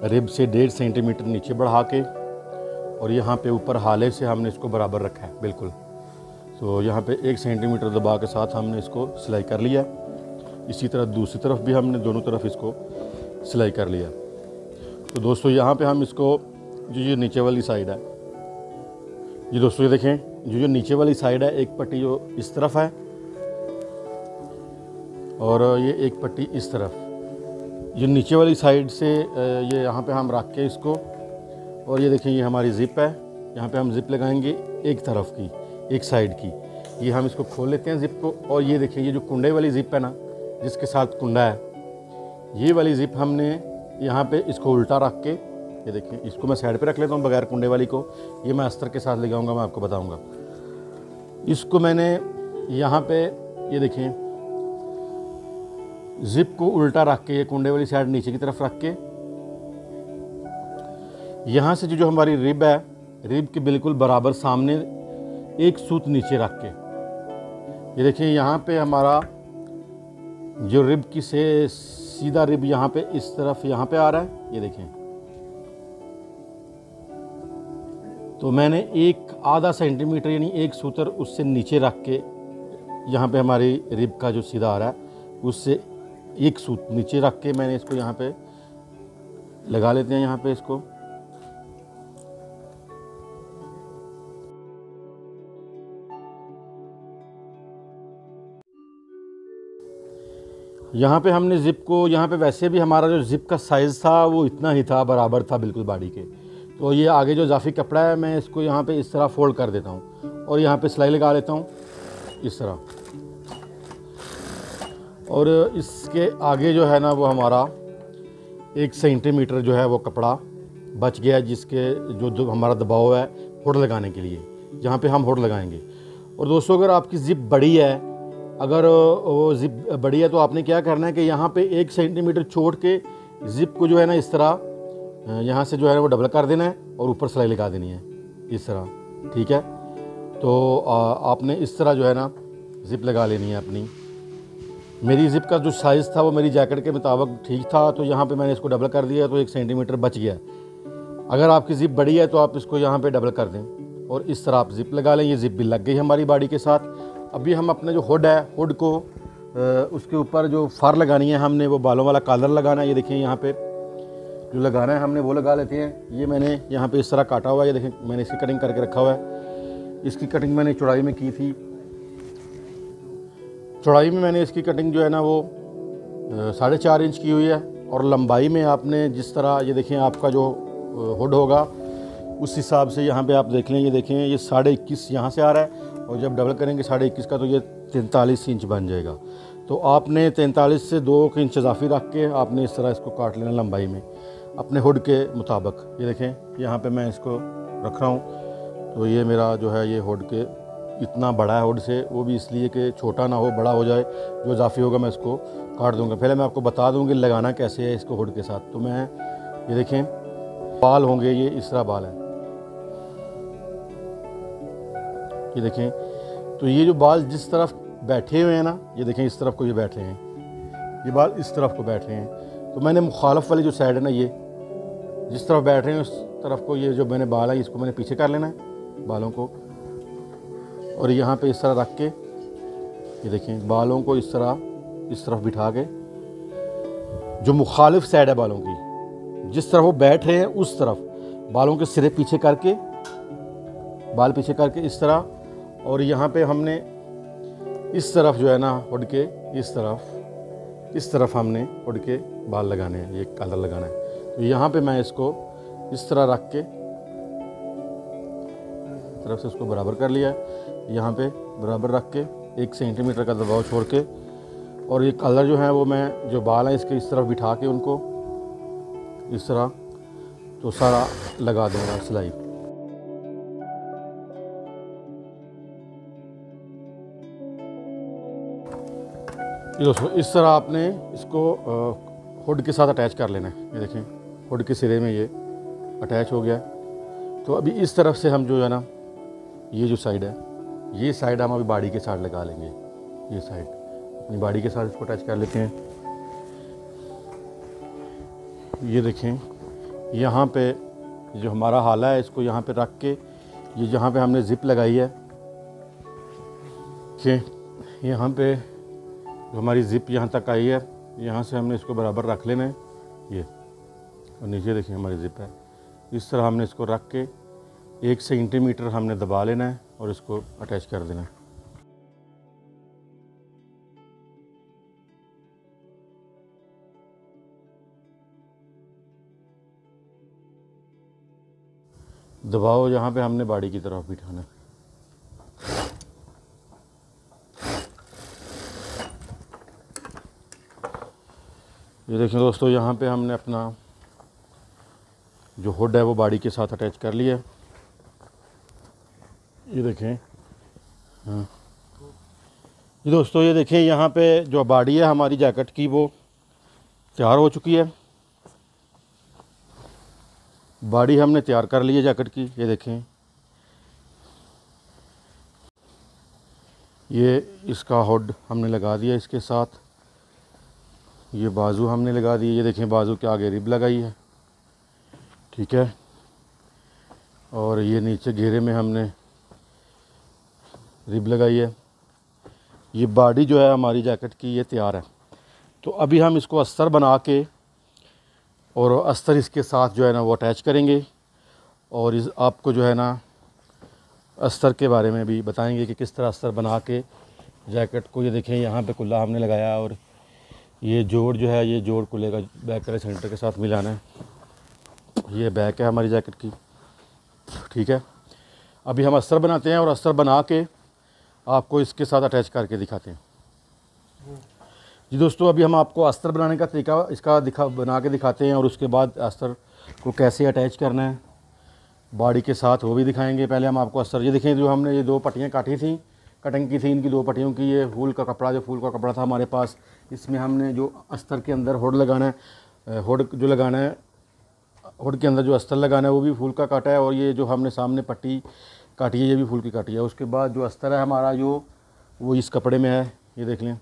S1: रिब से 1.5 सेंटीमीटर नीचे बढ़ा के, और यहाँ पे ऊपर हाले से हमने इसको बराबर रखा है बिल्कुल। तो यहाँ पे 1 सेंटीमीटर दबा के साथ हमने इसको सिलाई कर लिया। इसी तरह दूसरी तरफ भी हमने दोनों तरफ इसको सिलाई कर लिया। तो दोस्तों, यहाँ पे हम इसको जो ये नीचे वाली साइड है, जी दोस्तों ये देखें, जो नीचे वाली साइड है, एक पट्टी जो इस तरफ है और ये एक पट्टी इस तरफ, ये नीचे वाली साइड से ये यहाँ पे हम रख के इसको, और ये देखिए ये हमारी ज़िप है, यहाँ पे हम ज़िप लगाएंगे एक तरफ की, एक साइड की। ये हम इसको खोल लेते हैं ज़िप को, और ये देखिए ये जो कुंडे वाली ज़िप है ना, जिसके साथ कुंडा है, ये वाली ज़िप हमने यहाँ पे इसको उल्टा रख के, ये देखिए इसको मैं साइड पे रख लेता हूँ बगैर कुंडे वाली को, ये मैं अस्तर के साथ लगाऊंगा, मैं आपको बताऊंगा। इसको मैंने यहाँ पे ये देखिए ज़िप को उल्टा रख के, ये कुंडे वाली साइड नीचे की तरफ रख के, यहाँ से जो हमारी रिब है, रिब के बिल्कुल बराबर सामने एक सूत नीचे रख के, ये देखिए यहाँ पे हमारा जो रिब की से सीधा रिब यहाँ पे इस तरफ यहाँ पे आ रहा है, ये देखें। तो मैंने एक आधा सेंटीमीटर यानी एक सूतर उससे नीचे रख के, यहाँ पे हमारी रिब का जो सीधा आ रहा है उससे एक सूत नीचे रख के मैंने इसको यहाँ पे लगा लेते हैं। यहाँ पे इसको यहाँ पे हमने ज़िप को, यहाँ पे वैसे भी हमारा जो ज़िप का साइज़ था वो इतना ही था, बराबर था बिल्कुल बॉडी के। तो ये आगे जो इजाफी कपड़ा है मैं इसको यहाँ पे इस तरह फोल्ड कर देता हूँ और यहाँ पे सिलाई लगा लेता हूँ इस तरह। और इसके आगे जो है ना वो हमारा 1 सेंटीमीटर जो है वो कपड़ा बच गया, जिसके जो हमारा दबाव है हुड लगाने के लिए, जहाँ पे हम हुड लगाएंगे। और दोस्तों अगर आपकी ज़िप बड़ी है, अगर वो ज़िप बड़ी है तो आपने क्या करना है कि यहाँ पे 1 सेंटीमीटर छोड़ के ज़िप को जो है ना इस तरह यहाँ से जो है वो डबल कर देना है और ऊपर सिलाई लगा देनी है इस तरह, ठीक है। तो आपने इस तरह जो है ना ज़िप लगा लेनी है अपनी। मेरी ज़िप का जो साइज़ था वो मेरी जैकेट के मुताबिक ठीक था, तो यहाँ पे मैंने इसको डबल कर दिया तो 1 सेंटीमीटर बच गया। अगर आपकी ज़िप बड़ी है तो आप इसको यहाँ पे डबल कर दें और इस तरह आप ज़िप लगा लें। ये ज़िप भी लग गई हमारी बॉडी के साथ। अभी हम अपने जो हुड है, हुड को उसके ऊपर जो फार लगानी है हमने, वो बालों वाला कॉलर लगाना है। ये देखिए यहाँ पे जो लगाना है हमने वो लगा लेते हैं। ये मैंने यहाँ पे इस तरह काटा हुआ है, ये देखें मैंने इसकी कटिंग करके रखा हुआ है। इसकी कटिंग मैंने चौड़ाई में की थी, चौड़ाई में मैंने इसकी कटिंग जो है ना वो 4.5 इंच की हुई है। और लंबाई में आपने जिस तरह, ये देखें आपका जो हुड होगा उस हिसाब से यहाँ पे आप देख लें। ये देखें ये 21.5 यहाँ से आ रहा है और जब डबल करेंगे 21.5 का तो ये 43 इंच बन जाएगा। तो आपने 43 से 2 इंच इजाफी रख के आपने इस तरह इसको काट लेना लंबाई में अपने हुड के मुताबिक। ये देखें यहाँ पे मैं इसको रख रहा हूँ। तो ये मेरा जो है ये हुड के इतना बड़ा है हुड से, वो भी इसलिए कि छोटा ना हो, बड़ा हो जाए। जो इजाफी होगा मैं इसको काट दूँगा। पहले मैं आपको बता दूँगी लगाना कैसे है इसको हुड के साथ। तो मैं ये देखें बाल होंगे, ये इस तरह बाल हैं, ये देखें। तो ये जो बाल जिस तरफ बैठे हुए हैं ना, ये देखें इस तरफ को ये बैठ रहे हैं, ये बाल इस तरफ को बैठ रहे हैं। तो मैंने मुखालफ वाली जो साइड है ना, ये जिस तरफ बैठ रहे हैं उस तरफ को, ये जो मैंने बाल है इसको मैंने पीछे कर लेना है बालों को। और यहाँ पे इस तरह रख के ये देखें बालों को इस तरफ बिठा के, जो मुखालिफ साइड है बालों की, जिस तरफ वो बैठ रहे हैं उस तरफ बालों के सिरे पीछे करके, बाल पीछे करके इस तरह। और यहाँ पे हमने इस तरफ जो है ना हुड के इस तरफ हमने हुड के बाल लगाने हैं, ये कलर लगाना है। तो यहाँ पे मैं इसको इस तरह रख के तरफ से इसको बराबर कर लिया, यहाँ पे बराबर रख के 1 सेंटीमीटर का दबाव छोड़ के। और ये कलर जो है वो मैं जो बाल हैं इसके इस तरफ बिठा के उनको इस तरह तो सारा लगा दूँगा सिलाई। ये दोस्तों इस तरह आपने इसको हुड के साथ अटैच कर लेना है। ये देखें हुड के सिरे में ये अटैच हो गया। तो अभी इस तरफ से हम जो है ना ये जो साइड है, ये साइड हम अभी बॉडी के साथ लगा लेंगे। ये साइड अपनी बॉडी के साथ इसको अटैच कर लेते हैं। ये देखें यहाँ पे जो हमारा हाला है इसको यहाँ पे रख के, ये जहाँ पे हमने ज़िप लगाई है कि यहाँ पे जो हमारी ज़िप यहाँ तक आई है, यहाँ से हमने इसको बराबर रख लेना है ये। और नीचे देखिए हमारी ज़िप है, इस तरह हमने इसको रख के 1 सेंटीमीटर हमने दबा लेना है और इसको अटैच कर देना है। दबाव यहाँ पे हमने बॉडी की तरफ बिठाना है। ये देखें दोस्तों यहाँ पे हमने अपना जो हुड है वो बॉडी के साथ अटैच कर लिया है। ये देखें हाँ, ये दोस्तों ये देखें यहाँ पे जो बॉडी है हमारी जैकेट की वो तैयार हो चुकी है। बॉडी हमने तैयार कर ली है जैकेट की। ये देखें ये इसका हुड हमने लगा दिया इसके साथ। ये बाजू हमने लगा दी। ये देखें बाजू के आगे रिब लगाई है, ठीक है। और ये नीचे घेरे में हमने रिब लगाई है। ये बॉडी जो है हमारी जैकेट की ये तैयार है। तो अभी हम इसको अस्तर बना के और अस्तर इसके साथ जो है ना वो अटैच करेंगे। और इस आपको जो है ना अस्तर के बारे में भी बताएंगे कि किस तरह अस्तर बना के जैकेट को, ये देखें यहाँ पे कुल्ला हमने लगाया और ये जोड़ जो है, ये जोड़ को लेकर बैक का सेंटर के साथ मिलाना है। ये बैक है हमारी जैकेट की, ठीक है। अभी हम अस्तर बनाते हैं और अस्तर बना के आपको इसके साथ अटैच करके दिखाते हैं। जी दोस्तों, अभी हम आपको अस्तर बनाने का तरीका इसका बना के दिखाते हैं और उसके बाद अस्तर को कैसे अटैच करना है बॉडी के साथ वो भी दिखाएंगे। पहले हम आपको अस्तर, ये देखें, जो हमने ये 2 पट्टियाँ काटी थी, कटिंग की थी इनकी 2 पट्टियों की। ये फूल का कपड़ा था हमारे पास, इसमें हमने जो अस्तर के अंदर होड़ लगाना है, होड़ जो लगाना है, होड़ के अंदर जो अस्तर लगाना है वो भी फूल का काटा है। और ये जो हमने सामने पट्टी काटी है ये भी फूल की काटी है। उसके बाद जो अस्तर है हमारा जो वो इस कपड़े में है, ये देख लें,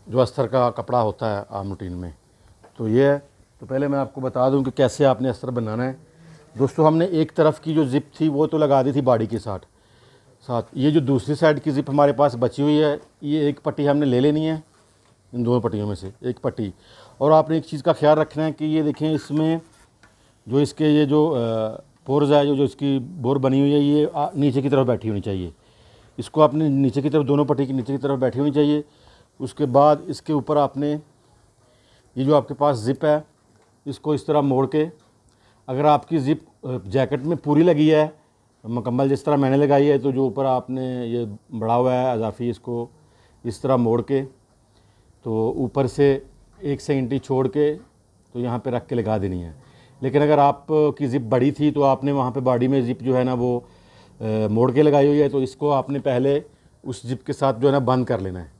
S1: जो अस्तर का कपड़ा होता है आम रूटीन में, तो ये है। तो पहले मैं आपको बता दूं कि कैसे आपने अस्तर बनाना है। दोस्तों, हमने एक तरफ की जो ज़िप थी वो तो लगा दी थी बॉडी के साथ। ये जो दूसरी साइड की ज़िप हमारे पास बची हुई है, ये एक पट्टी हमने ले लेनी है, इन दोनों पट्टियों में से एक पट्टी। और आपने एक चीज़ का ख्याल रखना है कि ये देखें, इसमें जो इसके ये जो पोर्स है, जो इसकी बोर बनी हुई है, ये नीचे की तरफ बैठी होनी चाहिए। इसको आपने नीचे की तरफ, दोनों पट्टी की नीचे की तरफ बैठी होनी चाहिए। उसके बाद इसके ऊपर आपने ये जो आपके पास ज़िप है इसको इस तरह मोड़ के, अगर आपकी ज़िप जैकेट में पूरी लगी है मुकम्मल जिस तरह मैंने लगाई है, तो जो ऊपर आपने ये बढ़ा हुआ है अजाफी, इसको इस तरह मोड़ के तो ऊपर से 1 सेंटी छोड़ के तो यहाँ पे रख के लगा देनी है। लेकिन अगर आपकी ज़िप बड़ी थी तो आपने वहाँ पे बॉडी में ज़िप जो है ना वो मोड़ के लगाई हुई है, तो इसको आपने पहले उस ज़िप के साथ जो है ना बंद कर लेना है।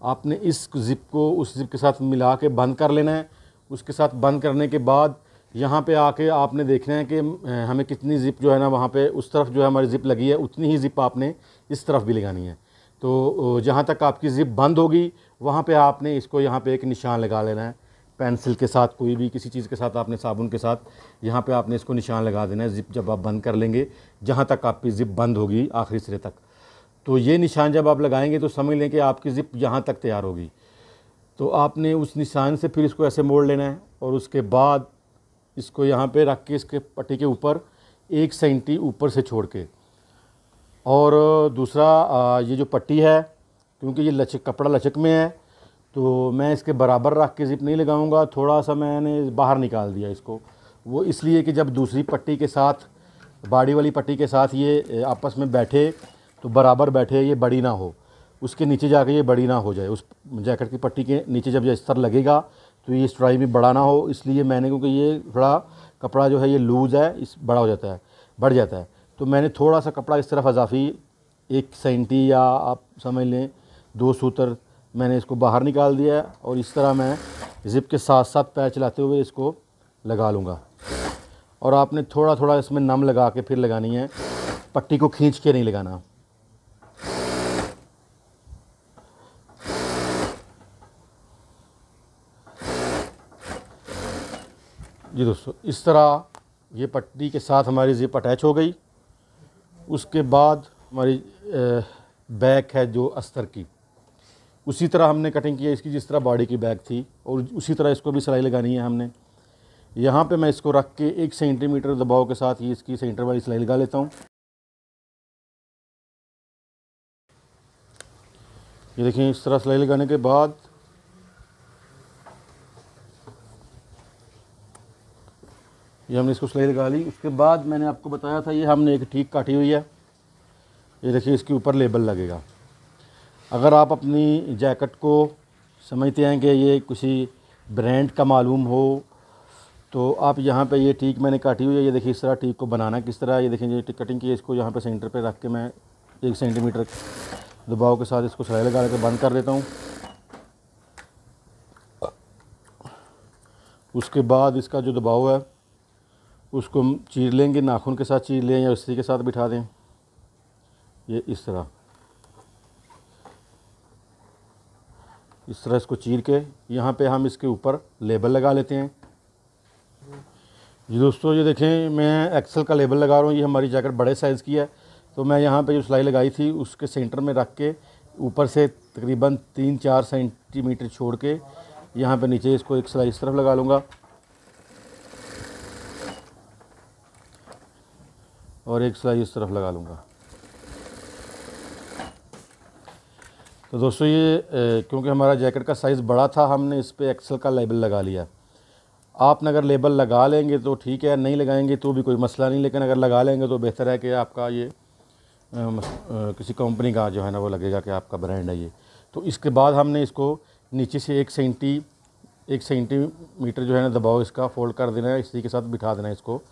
S1: आपने इस ज़िप को उस ज़िप के साथ मिला के बंद कर लेना है। उसके साथ बंद करने के बाद यहाँ पे आके आपने देखना है कि हमें कितनी ज़िप जो है ना वहाँ पे उस तरफ जो है हमारी ज़िप लगी है उतनी ही ज़िप आपने इस तरफ भी लगानी है। तो जहाँ तक आपकी ज़िप बंद होगी वहाँ पे आपने इसको यहाँ पे एक निशान लगा लेना है पेंसिल के साथ, कोई भी किसी चीज़ के साथ, आपने साबुन के साथ यहाँ पे आपने इसको निशान लगा देना है। ज़िप जब आप बंद कर लेंगे, जहाँ तक आपकी ज़िप बंद होगी आखिरी सिरे तक, तो ये निशान जब आप लगाएंगे तो समझ लें कि आपकी ज़िप यहाँ तक तैयार होगी। तो आपने उस निशान से फिर इसको ऐसे मोड़ लेना है और उसके बाद इसको यहाँ पे रख के इसके पट्टी के ऊपर 1 सेंटी ऊपर से छोड़ के, और दूसरा ये जो पट्टी है, क्योंकि ये कपड़ा लचक में है तो मैं इसके बराबर रख के ज़िप नहीं लगाऊंगा, थोड़ा सा मैंने बाहर निकाल दिया इसको। वो इसलिए कि जब दूसरी पट्टी के साथ, बॉडी वाली पट्टी के साथ ये आपस में बैठे तो बराबर बैठे, ये बड़ी ना हो, उसके नीचे जाके ये बड़ी ना हो जाए। उस जैकेट की पट्टी के नीचे जब ये इस तरह लगेगा तो ये स्ट्राई भी बड़ा ना हो, इसलिए मैंने, क्योंकि ये थोड़ा कपड़ा जो है ये लूज़ है, इस बड़ा हो जाता है, बढ़ जाता है, तो मैंने थोड़ा सा कपड़ा इस तरफ अजाफी 1 सेंटी या आप समझ लें 2 सूत्र मैंने इसको बाहर निकाल दिया है। और इस तरह मैं ज़िप के साथ साथ पैर चलाते हुए इसको लगा लूँगा। और आपने थोड़ा थोड़ा इसमें नम लगा के फिर लगानी है, पट्टी को खींच के नहीं लगाना। जी दोस्तों, इस तरह ये पट्टी के साथ हमारी ज़िप अटैच हो गई। उसके बाद हमारी बैक है जो अस्तर की, उसी तरह हमने कटिंग की है इसकी जिस तरह बॉडी की बैक थी, और उसी तरह इसको भी सिलाई लगानी है हमने। यहाँ पे मैं इसको रख के 1 सेंटीमीटर दबाव के साथ ही इसकी सेंटर वाली सिलाई लगा लेता हूँ। ये देखिए, इस तरह सिलाई लगाने के बाद ये हमने इसको सिलाई लगा ली। उसके बाद मैंने आपको बताया था ये हमने एक ठीक काटी हुई है, ये देखिए इसके ऊपर लेबल लगेगा। अगर आप अपनी जैकेट को समझते हैं कि ये किसी ब्रांड का मालूम हो तो आप यहाँ पे ये ठीक मैंने काटी हुई है, ये देखिए इस तरह ठीक को बनाना किस तरह, ये देखिए ये कटिंग की है, इसको यहाँ पे सेंटर पे रख के मैं 1 सेंटीमीटर दबाव के साथ इसको सिलाई लगा के बंद कर देता हूँ। उसके बाद इसका जो दबाव है उसको चीर लेंगे, नाखून के साथ चीर लें या इसी के साथ बिठा दें, ये इस तरह इसको चीर के यहाँ पे हम इसके ऊपर लेबल लगा लेते हैं। जी दोस्तों, ये देखें मैं एक्सेल का लेबल लगा रहा हूँ, ये हमारी जैकेट बड़े साइज़ की है, तो मैं यहाँ पे जो सिलाई लगाई थी उसके सेंटर में रख के ऊपर से तकरीबन 3-4 सेंटीमीटर छोड़ के यहाँ पे नीचे इसको एक सिलाई इस तरफ लगा लूँगा और एक सिलाई इस तरफ लगा लूँगा। तो दोस्तों ये क्योंकि हमारा जैकेट का साइज़ बड़ा था, हमने इस पे एक्सेल का लेबल लगा लिया। आपने अगर लेबल लगा लेंगे तो ठीक है, नहीं लगाएंगे तो भी कोई मसला नहीं, लेकिन अगर लगा लेंगे तो बेहतर है कि आपका ये किसी कंपनी का जो है ना वो लगेगा कि आपका ब्रांड है ये। तो इसके बाद हमने इसको नीचे से 1 सेंटीमीटर जो है ना दबाव इसका फोल्ड कर देना है, इसी के साथ बिठा देना है, इसको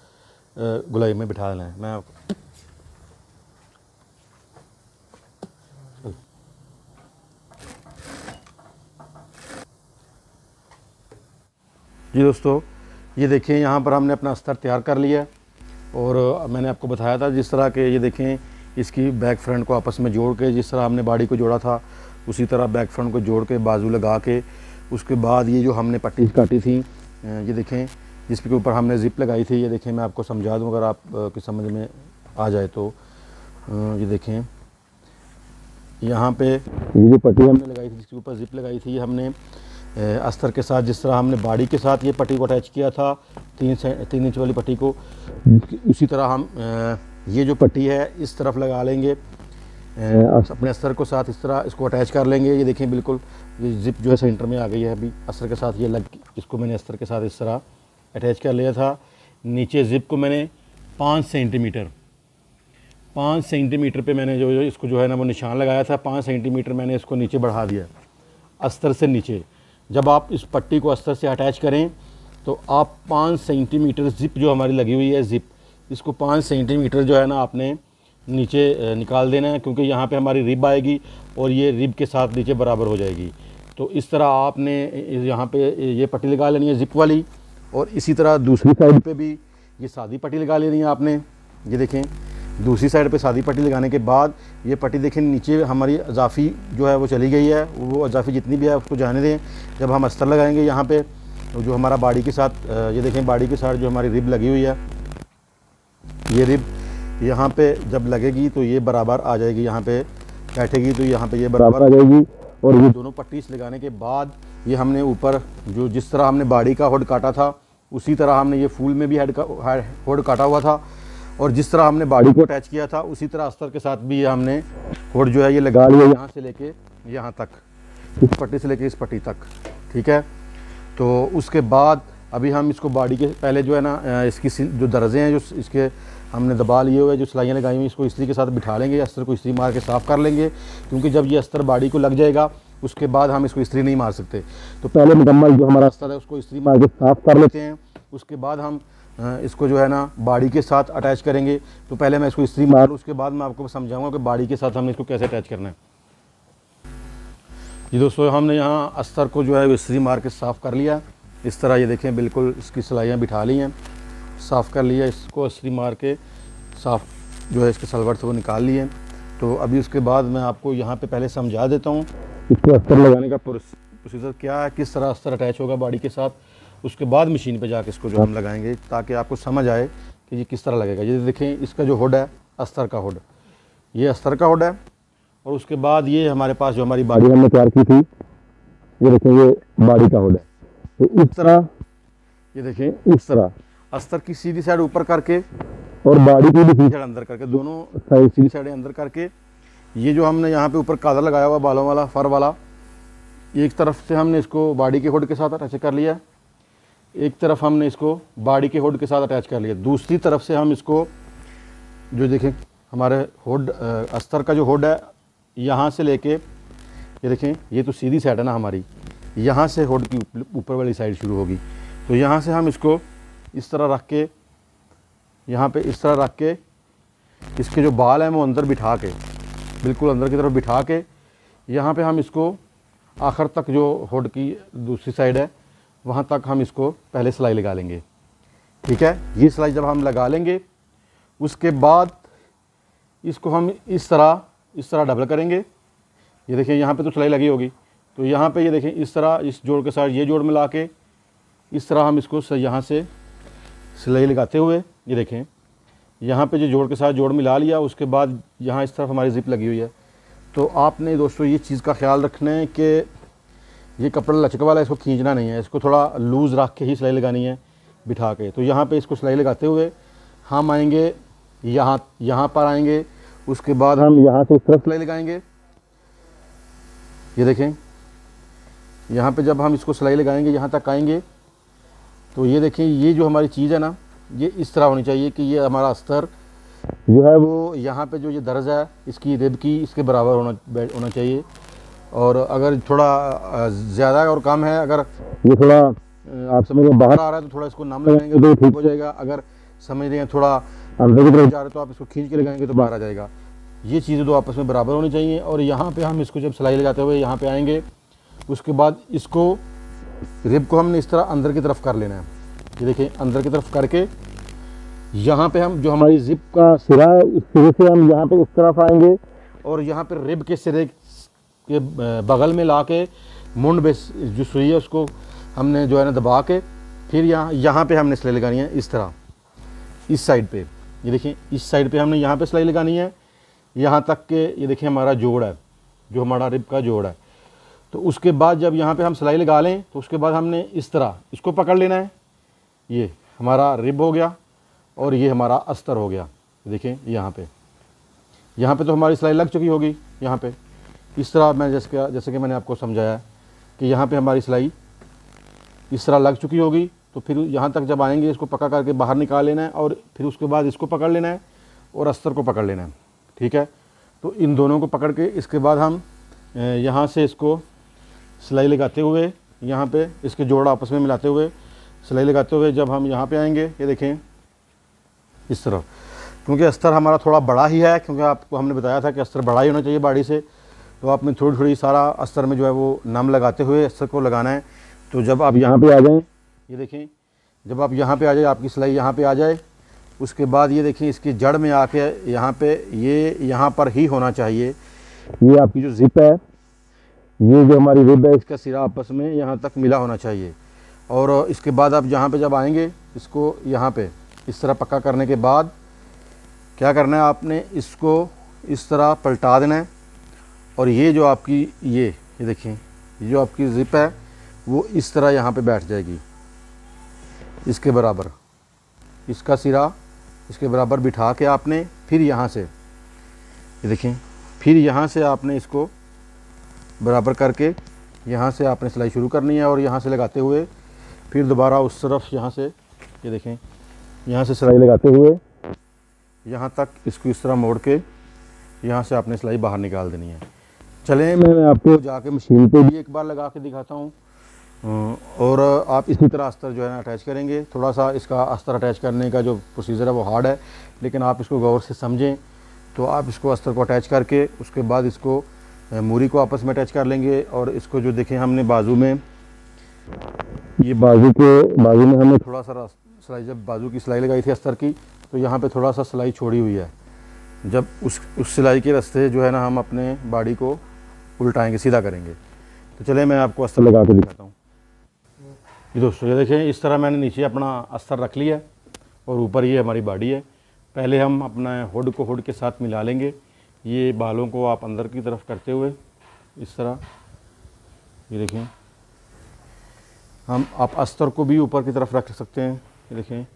S1: गुलाई में बिठा देना है। मैं जी दोस्तों, ये देखें यहाँ पर हमने अपना अस्तर तैयार कर लिया है। और मैंने आपको बताया था जिस तरह के, ये देखें इसकी बैक फ्रंट को आपस में जोड़ के, जिस तरह हमने बॉडी को जोड़ा था उसी तरह बैक फ्रंट को जोड़ के बाजू लगा के, उसके बाद ये जो हमने पट्टी काटी थी, ये देखें जिसके ऊपर हमने ज़िप लगाई थी, ये देखें मैं आपको समझा दूँ अगर आप की समझ में आ जाए तो। ये देखें यहाँ पे ये जो पट्टी हमने लगाई थी जिसके ऊपर ज़िप लगाई थी, ये हमने अस्तर के साथ, जिस तरह हमने बॉडी के साथ ये पट्टी को अटैच किया था 3 इंच वाली पट्टी को, उसी तरह हम ये जो पट्टी है इस तरफ लगा लेंगे, अपने अस्तर को साथ इस तरह इसको अटैच कर लेंगे। ये देखें बिल्कुल ये ज़िप जो है सेंटर में आ गई है अभी अस्तर के साथ, ये इसको मैंने अस्तर के साथ इस तरह अटैच कर लिया था। नीचे ज़िप को मैंने 5 सेंटीमीटर पे मैंने जो इसको जो है ना वो निशान लगाया था, 5 सेंटीमीटर मैंने इसको नीचे बढ़ा दिया अस्तर से नीचे। जब आप इस पट्टी को अस्तर से अटैच करें तो आप 5 सेंटीमीटर ज़िप जो हमारी लगी हुई है ज़िप, इसको 5 सेंटीमीटर जो है ना आपने नीचे निकाल देना है, क्योंकि यहाँ पे हमारी रिब आएगी और ये रिब के साथ नीचे बराबर हो जाएगी। तो इस तरह आपने यहाँ पे ये पट्टी लगा लेनी है ज़िप वाली, और इसी तरह दूसरी साइड पे भी ये सादी पट्टी लगा लेनी है आपने। ये देखें दूसरी साइड पे सादी पट्टी लगाने के बाद ये पट्टी देखें नीचे हमारी अजाफ़ी जो है वो चली गई है, वो अजाफ़ी जितनी भी है उसको जाने दें। जब हम अस्तर लगाएंगे यहाँ पे जो हमारा बॉडी के साथ, ये देखें बॉडी के साथ जो हमारी रिब लगी हुई है, ये रिब यहाँ पे जब लगेगी तो ये बराबर आ जाएगी, यहाँ पे बैठेगी तो यहाँ पे ये बराबर आ जाएगी। और ये दोनों पट्टी लगाने के बाद ये हमने ऊपर जो जिस तरह हमने बॉडी का होड काटा था उसी तरह हमने ये फूल में भी होड काटा हुआ था, और जिस तरह हमने बॉडी को अटैच किया था उसी तरह अस्तर के साथ भी ये हमने होड जो है ये लगा लिया, यहाँ से लेके यहाँ तक, इस पट्टी से लेके इस पट्टी तक। ठीक है, तो उसके बाद अभी हम इसको बॉडी के पहले जो है ना इसकी जो दर्जे हैं जो इसके हमने दबा लिए हुए, जो सिलाइयाँ लगाई हुई, इसको इस्त्री के साथ बिठा लेंगे, अस्तर को इस्त्री मार के साफ़ कर लेंगे, क्योंकि जब ये अस्तर बॉडी को लग जाएगा उसके बाद हम इसको इस्त्री नहीं मार सकते। तो पहले मुकम्मल जो हमारा अस्तर है उसको इस्त्री मार के साफ़ कर लेते हैं, उसके बाद हम इसको जो है ना बॉडी के साथ अटैच करेंगे। तो पहले मैं इसको इस्त्री मार लूँ, उसके बाद मैं आपको समझाऊँगा कि बॉडी के साथ हमने इसको कैसे अटैच करना है। ये दोस्तों हमने यहाँ अस्तर को जो है इस्त्री मार के साफ़ कर लिया, इस तरह ये देखें बिल्कुल इसकी सिलाइयाँ बिठा ली हैं, साफ़ कर लिया, इसको इस्त्री मार के साफ़ जो है इसके सलवर से वो निकाल लिए। तो अभी उसके बाद मैं आपको यहाँ पे पहले समझा देता हूँ इसको अस्तर लगाने का प्रोसीजर क्या है, किस तरह अस्तर अटैच होगा बॉडी के साथ, उसके बाद मशीन पे जाके इसको जो हम लगाएंगे ताकि आपको समझ आए कि ये किस तरह लगेगा। ये देखें इसका जो हुड है अस्तर का हुड, ये अस्तर का हुड है, और उसके बाद ये हमारे पास जो हमारी बॉडी हमने तैयार की थी, ये देखें ये बॉडी का हुड है। तो इस तरह ये देखें इस तरह अस्तर की सीधी साइड ऊपर करके और बॉडी की भी सीधी साइड अंदर करके, दोनों साइड सीधी साइड अंदर करके, ये जो हमने यहाँ पे ऊपर कादर लगाया हुआ बालों वाला फर वाला, एक तरफ से हमने इसको बॉडी के हुड के साथ अटैच कर लिया, एक तरफ हमने इसको बॉडी के हुड के साथ अटैच कर लिया, दूसरी तरफ से हम इसको जो देखें हमारे हुड अस्तर का जो हुड है यहाँ से लेके, ये देखें ये तो सीधी साइड है ना हमारी, यहाँ से हुड की ऊपर वाली साइड शुरू होगी। तो यहाँ से हम इसको इस तरह रख के, यहाँ पे इस तरह रख के, इसके जो बाल हैं वो अंदर बिठा के, बिल्कुल अंदर की तरफ बिठा के, यहाँ पे हम इसको आखिर तक जो हुड की दूसरी साइड है वहाँ तक हम इसको पहले सिलाई लगा लेंगे। ठीक है, ये सिलाई जब हम लगा लेंगे उसके बाद इसको हम इस तरह डबल करेंगे। ये देखिए यहाँ पे तो सिलाई लगी होगी, तो यहाँ पे ये देखें इस तरह इस जोड़ के साथ ये जोड़ मिला के इस तरह हम इसको यहाँ से सिलाई लगाते हुए, ये देखें यहाँ पे जो जोड़ के साथ जोड़ मिला लिया, उसके बाद यहाँ इस तरफ हमारी ज़िप लगी हुई है। तो आपने दोस्तों ये चीज़ का ख्याल रखना है कि ये कपड़ा लचक वाला, इसको खींचना नहीं है, इसको थोड़ा लूज़ रख के ही सिलाई लगानी है बिठा के। तो यहाँ पे इसको सिलाई लगाते हुए हम आएंगे यहाँ पर आएंगे, उसके बाद हम यहाँ से उस तरफ सिलाई लगाएंगे, ये देखें, यहाँ पे जब हम इसको सिलाई लगाएंगे, यहाँ तक आएंगे तो ये देखें, ये जो हमारी चीज़ है ना, ये इस तरह होनी चाहिए कि ये हमारा अस्तर जो है वो यहाँ पे जो ये दर्ज है इसकी रिब की, इसके बराबर होना चाहिए। और अगर थोड़ा ज़्यादा और कम है, अगर ये थोड़ा आप समझ रहे बाहर आ रहा है तो थोड़ा इसको नम लगाएंगे तो ठीक हो जाएगा। अगर समझ रहे हैं थोड़ा अंदर की तरफ जा रहे हैं तो आप इसको खींच के लगाएंगे तो बाहर आ जाएगा। ये चीज़ें दो आपस में बराबर होनी चाहिए। और यहाँ पे हम इसको जब सिलाई लगाते हुए यहाँ पे आएंगे, उसके बाद इसको रिब को हमने इस तरह अंदर की तरफ कर लेना है। ये देखें, अंदर की तरफ करके यहाँ पे हम जो हमारी जिप का सिरा है उस सिरे से हम यहाँ पे इस तरफ आएंगे और यहाँ पे रिब के सिरे के बगल में ला के मुंड बेस जो सुई है उसको हमने जो है ना दबा के फिर यहाँ पे हमने सिलाई लगानी है इस तरह, इस साइड पे। ये देखें, इस साइड पे हमने यहाँ पे सिलाई लगानी है यहाँ तक के। ये देखें हमारा जोड़ है, जो हमारा रिब का जोड़ है। तो उसके बाद जब यहाँ पे हम सिलाई लगा लें तो उसके बाद हमने इस तरह इसको पकड़ लेना है। ये हमारा रिब हो गया और ये हमारा अस्तर हो गया। देखें यहाँ पे तो हमारी सिलाई लग चुकी होगी। यहाँ पे इस तरह मैं जैसे कि मैंने आपको समझाया कि यहाँ पे हमारी सिलाई इस तरह लग चुकी होगी। तो फिर यहाँ तक जब आएंगे इसको पका करके बाहर निकाल लेना है और फिर उसके बाद इसको पकड़ लेना है और अस्तर को पकड़ लेना है। ठीक है, तो इन दोनों को पकड़ के इसके बाद हम यहाँ से इसको सिलाई लगाते हुए यहाँ पे इसके जोड़ आपस में मिलाते हुए सिलाई लगाते हुए जब हम यहाँ पे आएंगे, ये देखें इस तरह, क्योंकि अस्तर हमारा थोड़ा बड़ा ही है, क्योंकि आपको हमने बताया था कि अस्तर बड़ा ही होना चाहिए बाड़ी से। तो आपने थोड़ी थोड़ी सारा अस्तर में जो है वो नम लगाते हुए अस्तर को लगाना है। तो जब आप यहाँ पे आ जाएं, ये देखें, जब आप यहाँ पे आ जाए, आपकी सिलाई यहाँ पे आ जाए, उसके बाद ये देखें इसकी जड़ में आके यहाँ पे ये यहाँ पर ही होना चाहिए। ये आपकी जो जिप है, ये जो हमारी रिब है, इसका सिरा आपस में यहाँ तक मिला होना चाहिए। और इसके बाद आप यहाँ पे जब आएंगे, इसको यहाँ पे इस तरह पक्का करने के बाद क्या करना है, आपने इसको इस तरह पलटा देना है। और ये जो आपकी ये देखें, ये जो आपकी जिप है वो इस तरह यहाँ पे बैठ जाएगी, इसके बराबर, इसका सिरा इसके बराबर बिठा के आपने फिर यहाँ से, ये देखें, फिर यहाँ से आपने इसको बराबर करके यहाँ से आपने सिलाई शुरू करनी है। और यहाँ से लगाते हुए फिर दोबारा उस तरफ यहाँ से, ये देखें, यहाँ से सिलाई लगाते हुए यहाँ तक इसको इस तरह मोड़ के यहाँ से आपने सिलाई बाहर निकाल देनी है। चलें, मैं आपको जाके मशीन पे भी एक बार लगा के दिखाता हूँ। और आप इसी तरह अस्तर जो है ना अटैच करेंगे। थोड़ा सा इसका अस्तर अटैच करने का जो प्रोसीजर है वो हार्ड है, लेकिन आप इसको गौर से समझें तो आप इसको अस्तर को अटैच करके उसके बाद इसको मूरी को आपस में अटैच कर लेंगे। और इसको जो देखें हमने बाजू में, ये बाजू में हमने थोड़ा सा सिलाई, जब बाजू की सिलाई लगाई थी अस्तर की, तो यहाँ पे थोड़ा सा सिलाई छोड़ी हुई है। जब उस सिलाई के रास्ते जो है ना हम अपने बाड़ी को उल्टाएंगे, सीधा करेंगे। तो चले मैं आपको अस्तर लगा के दिखाता हूँ। ये दोस्तों, ये देखें, इस तरह मैंने नीचे अपना अस्तर रख लिया और ऊपर ये हमारी बाड़ी है। पहले हम अपना हुड को हुड के साथ मिला लेंगे। ये बालों को आप अंदर की तरफ करते हुए इस तरह, ये देखें, आप अस्तर को भी ऊपर की तरफ रख सकते हैं। ये देखें,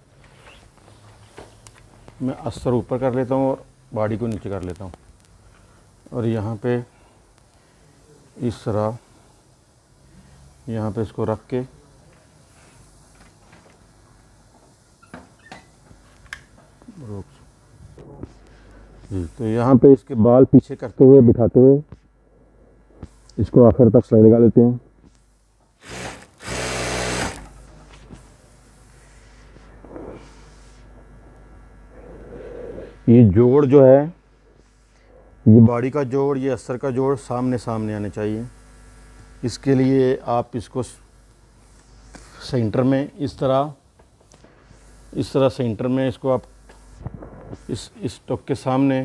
S1: मैं अस्तर ऊपर कर लेता हूँ और बाड़ी को नीचे कर लेता हूँ। और यहाँ पे इस तरह यहाँ पे इसको रख के जी, तो यहाँ पे इसके बाल पीछे करते हुए बिठाते हुए इसको आखिर तक सिलाई लगा लेते हैं। ये जोड़ जो है, ये बाड़ी का जोड़, ये अस्तर का जोड़ सामने सामने आने चाहिए। इसके लिए आप इसको सेंटर में इस तरह सेंटर में इसको आप इस टक के सामने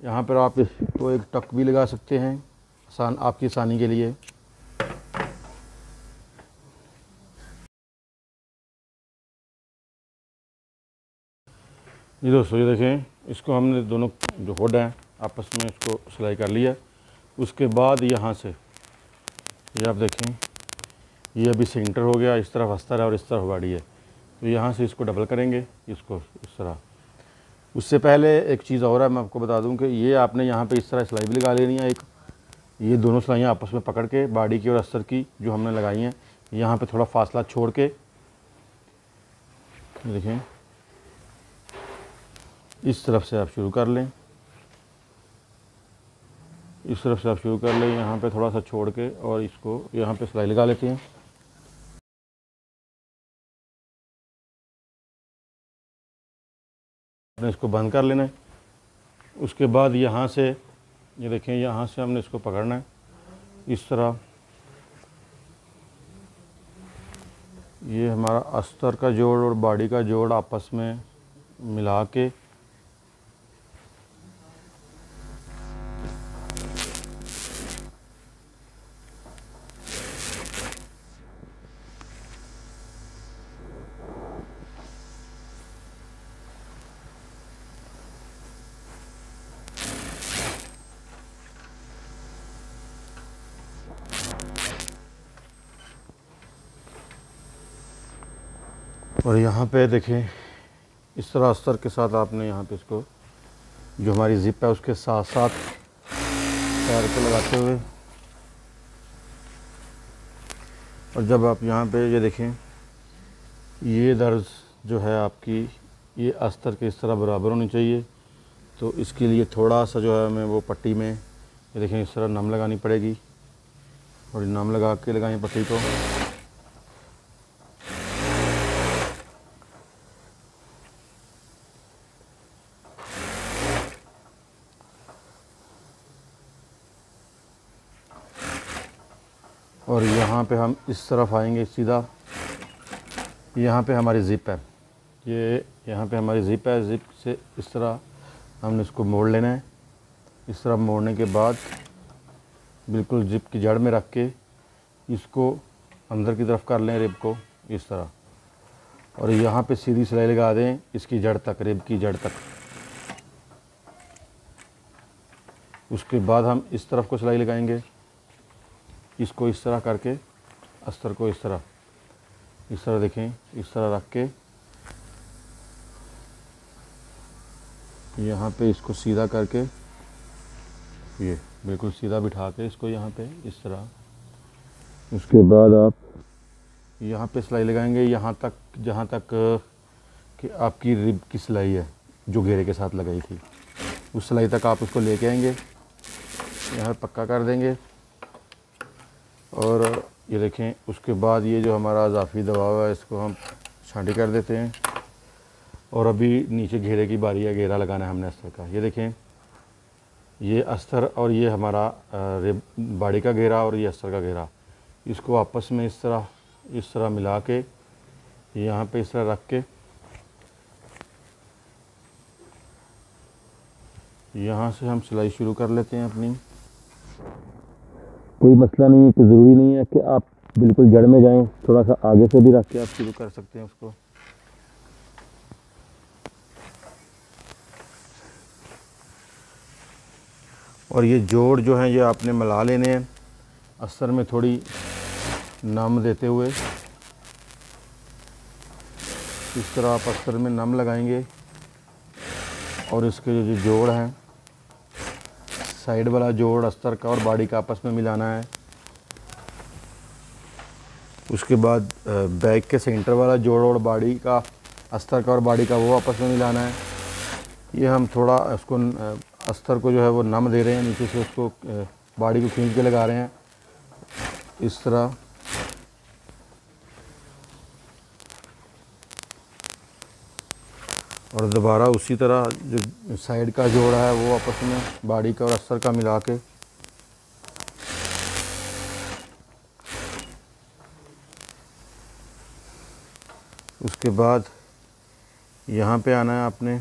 S1: यहाँ पर आप इसको एक टक भी लगा सकते हैं आपकी आसानी के लिए। ये दोस्तों, ये देखें, इसको हमने दोनों जो हुड हैं आपस में इसको सिलाई कर लिया। उसके बाद यहाँ से ये आप देखें, ये अभी सेंटर हो गया, इस तरफ अस्तर है और इस तरफ बाड़ी है। तो यहाँ से इसको डबल करेंगे, इसको इस तरह। उससे पहले एक चीज़ और है, मैं आपको बता दूं कि ये आपने यहाँ पे इस तरह सिलाई भी लगा लेनी है एक, ये दोनों सिलाइयाँ आपस में पकड़ के बाड़ी की और अस्तर की जो हमने लगाई हैं, यहाँ पे थोड़ा फासला छोड़ के देखें, इस तरफ से आप शुरू कर लें, इस तरफ से आप शुरू कर लें, यहाँ पे थोड़ा सा छोड़ के और इसको यहाँ पे सिलाई लगा लेते हैं। आपने इसको बंद कर लेना है। उसके बाद यहाँ से ये देखें, यहाँ से हमने इसको पकड़ना है इस तरह। ये हमारा अस्तर का जोड़ और बाड़ी का जोड़ आपस में मिला के और यहाँ पे देखें, इस तरह अस्तर के साथ आपने यहाँ पे इसको जो हमारी ज़िप है उसके साथ साथ पैर को लगाते हुए, और जब आप यहाँ पे ये देखें, ये दर्ज जो है आपकी ये अस्तर के इस तरह बराबर होनी चाहिए। तो इसके लिए थोड़ा सा जो है हमें वो पट्टी में ये देखें इस तरह नम लगानी पड़ेगी, और नम लगा के लगाएं पट्टी को। और यहाँ पे हम इस तरफ आएंगे सीधा, यहाँ पे हमारी ज़िप है, ये यहाँ पे हमारी ज़िप है। ज़िप से इस तरह हमने इसको मोड़ लेना है। इस तरह मोड़ने के बाद बिल्कुल ज़िप की जड़ में रख के इसको अंदर की तरफ कर लें, रिब को इस तरह, और यहाँ पे सीधी सिलाई लगा दें इसकी जड़ तक, रिब की जड़ तक। उसके बाद हम इस तरफ को सिलाई लगाएंगे, इसको इस तरह करके अस्तर को इस तरह देखें, इस तरह रख के यहाँ पे इसको सीधा करके, ये बिल्कुल सीधा बिठा के इसको यहाँ पे इस तरह। उसके बाद आप यहाँ पे सिलाई लगाएंगे यहाँ तक, जहाँ तक कि आपकी रिब की सिलाई है जो घेरे के साथ लगाई थी, उस सिलाई तक आप उसको लेके आएंगे, यहाँ पक्का कर देंगे। और ये देखें, उसके बाद ये जो हमारा इजाफी दबाव है इसको हम छांटी कर देते हैं। और अभी नीचे घेरे की बारी है, घेरा लगाना है हमने अस्तर का। ये देखें, ये अस्तर और ये हमारा बाड़ी का घेरा और ये अस्तर का घेरा, इसको आपस में इस तरह मिला के यहाँ पे इस तरह रख के यहाँ से हम सिलाई शुरू कर लेते हैं अपनी। कोई मसला नहीं है, कोई ज़रूरी नहीं है कि आप बिल्कुल जड़ में जाएं, थोड़ा सा आगे से भी रख के आप शुरू कर सकते हैं उसको। और ये जोड़ जो हैं ये आपने मिला लेने हैं अस्तर में, थोड़ी नम देते हुए इस तरह आप अस्तर में नम लगाएंगे। और इसके जो जोड़ हैं, साइड वाला जोड़ अस्तर का और बाड़ी का आपस में मिलाना है। उसके बाद बैक के सेंटर वाला जोड़ और बाड़ी का, अस्तर का और बाड़ी का, वो आपस में मिलाना है। ये हम थोड़ा उसको अस्तर को जो है वो नम दे रहे हैं, नीचे से उसको बाड़ी को खींच के लगा रहे हैं इस तरह। और दोबारा उसी तरह जो साइड का जोड़ है वो आपस में बाड़ी का और अस्तर का मिला के उसके बाद यहाँ पे आना है आपने।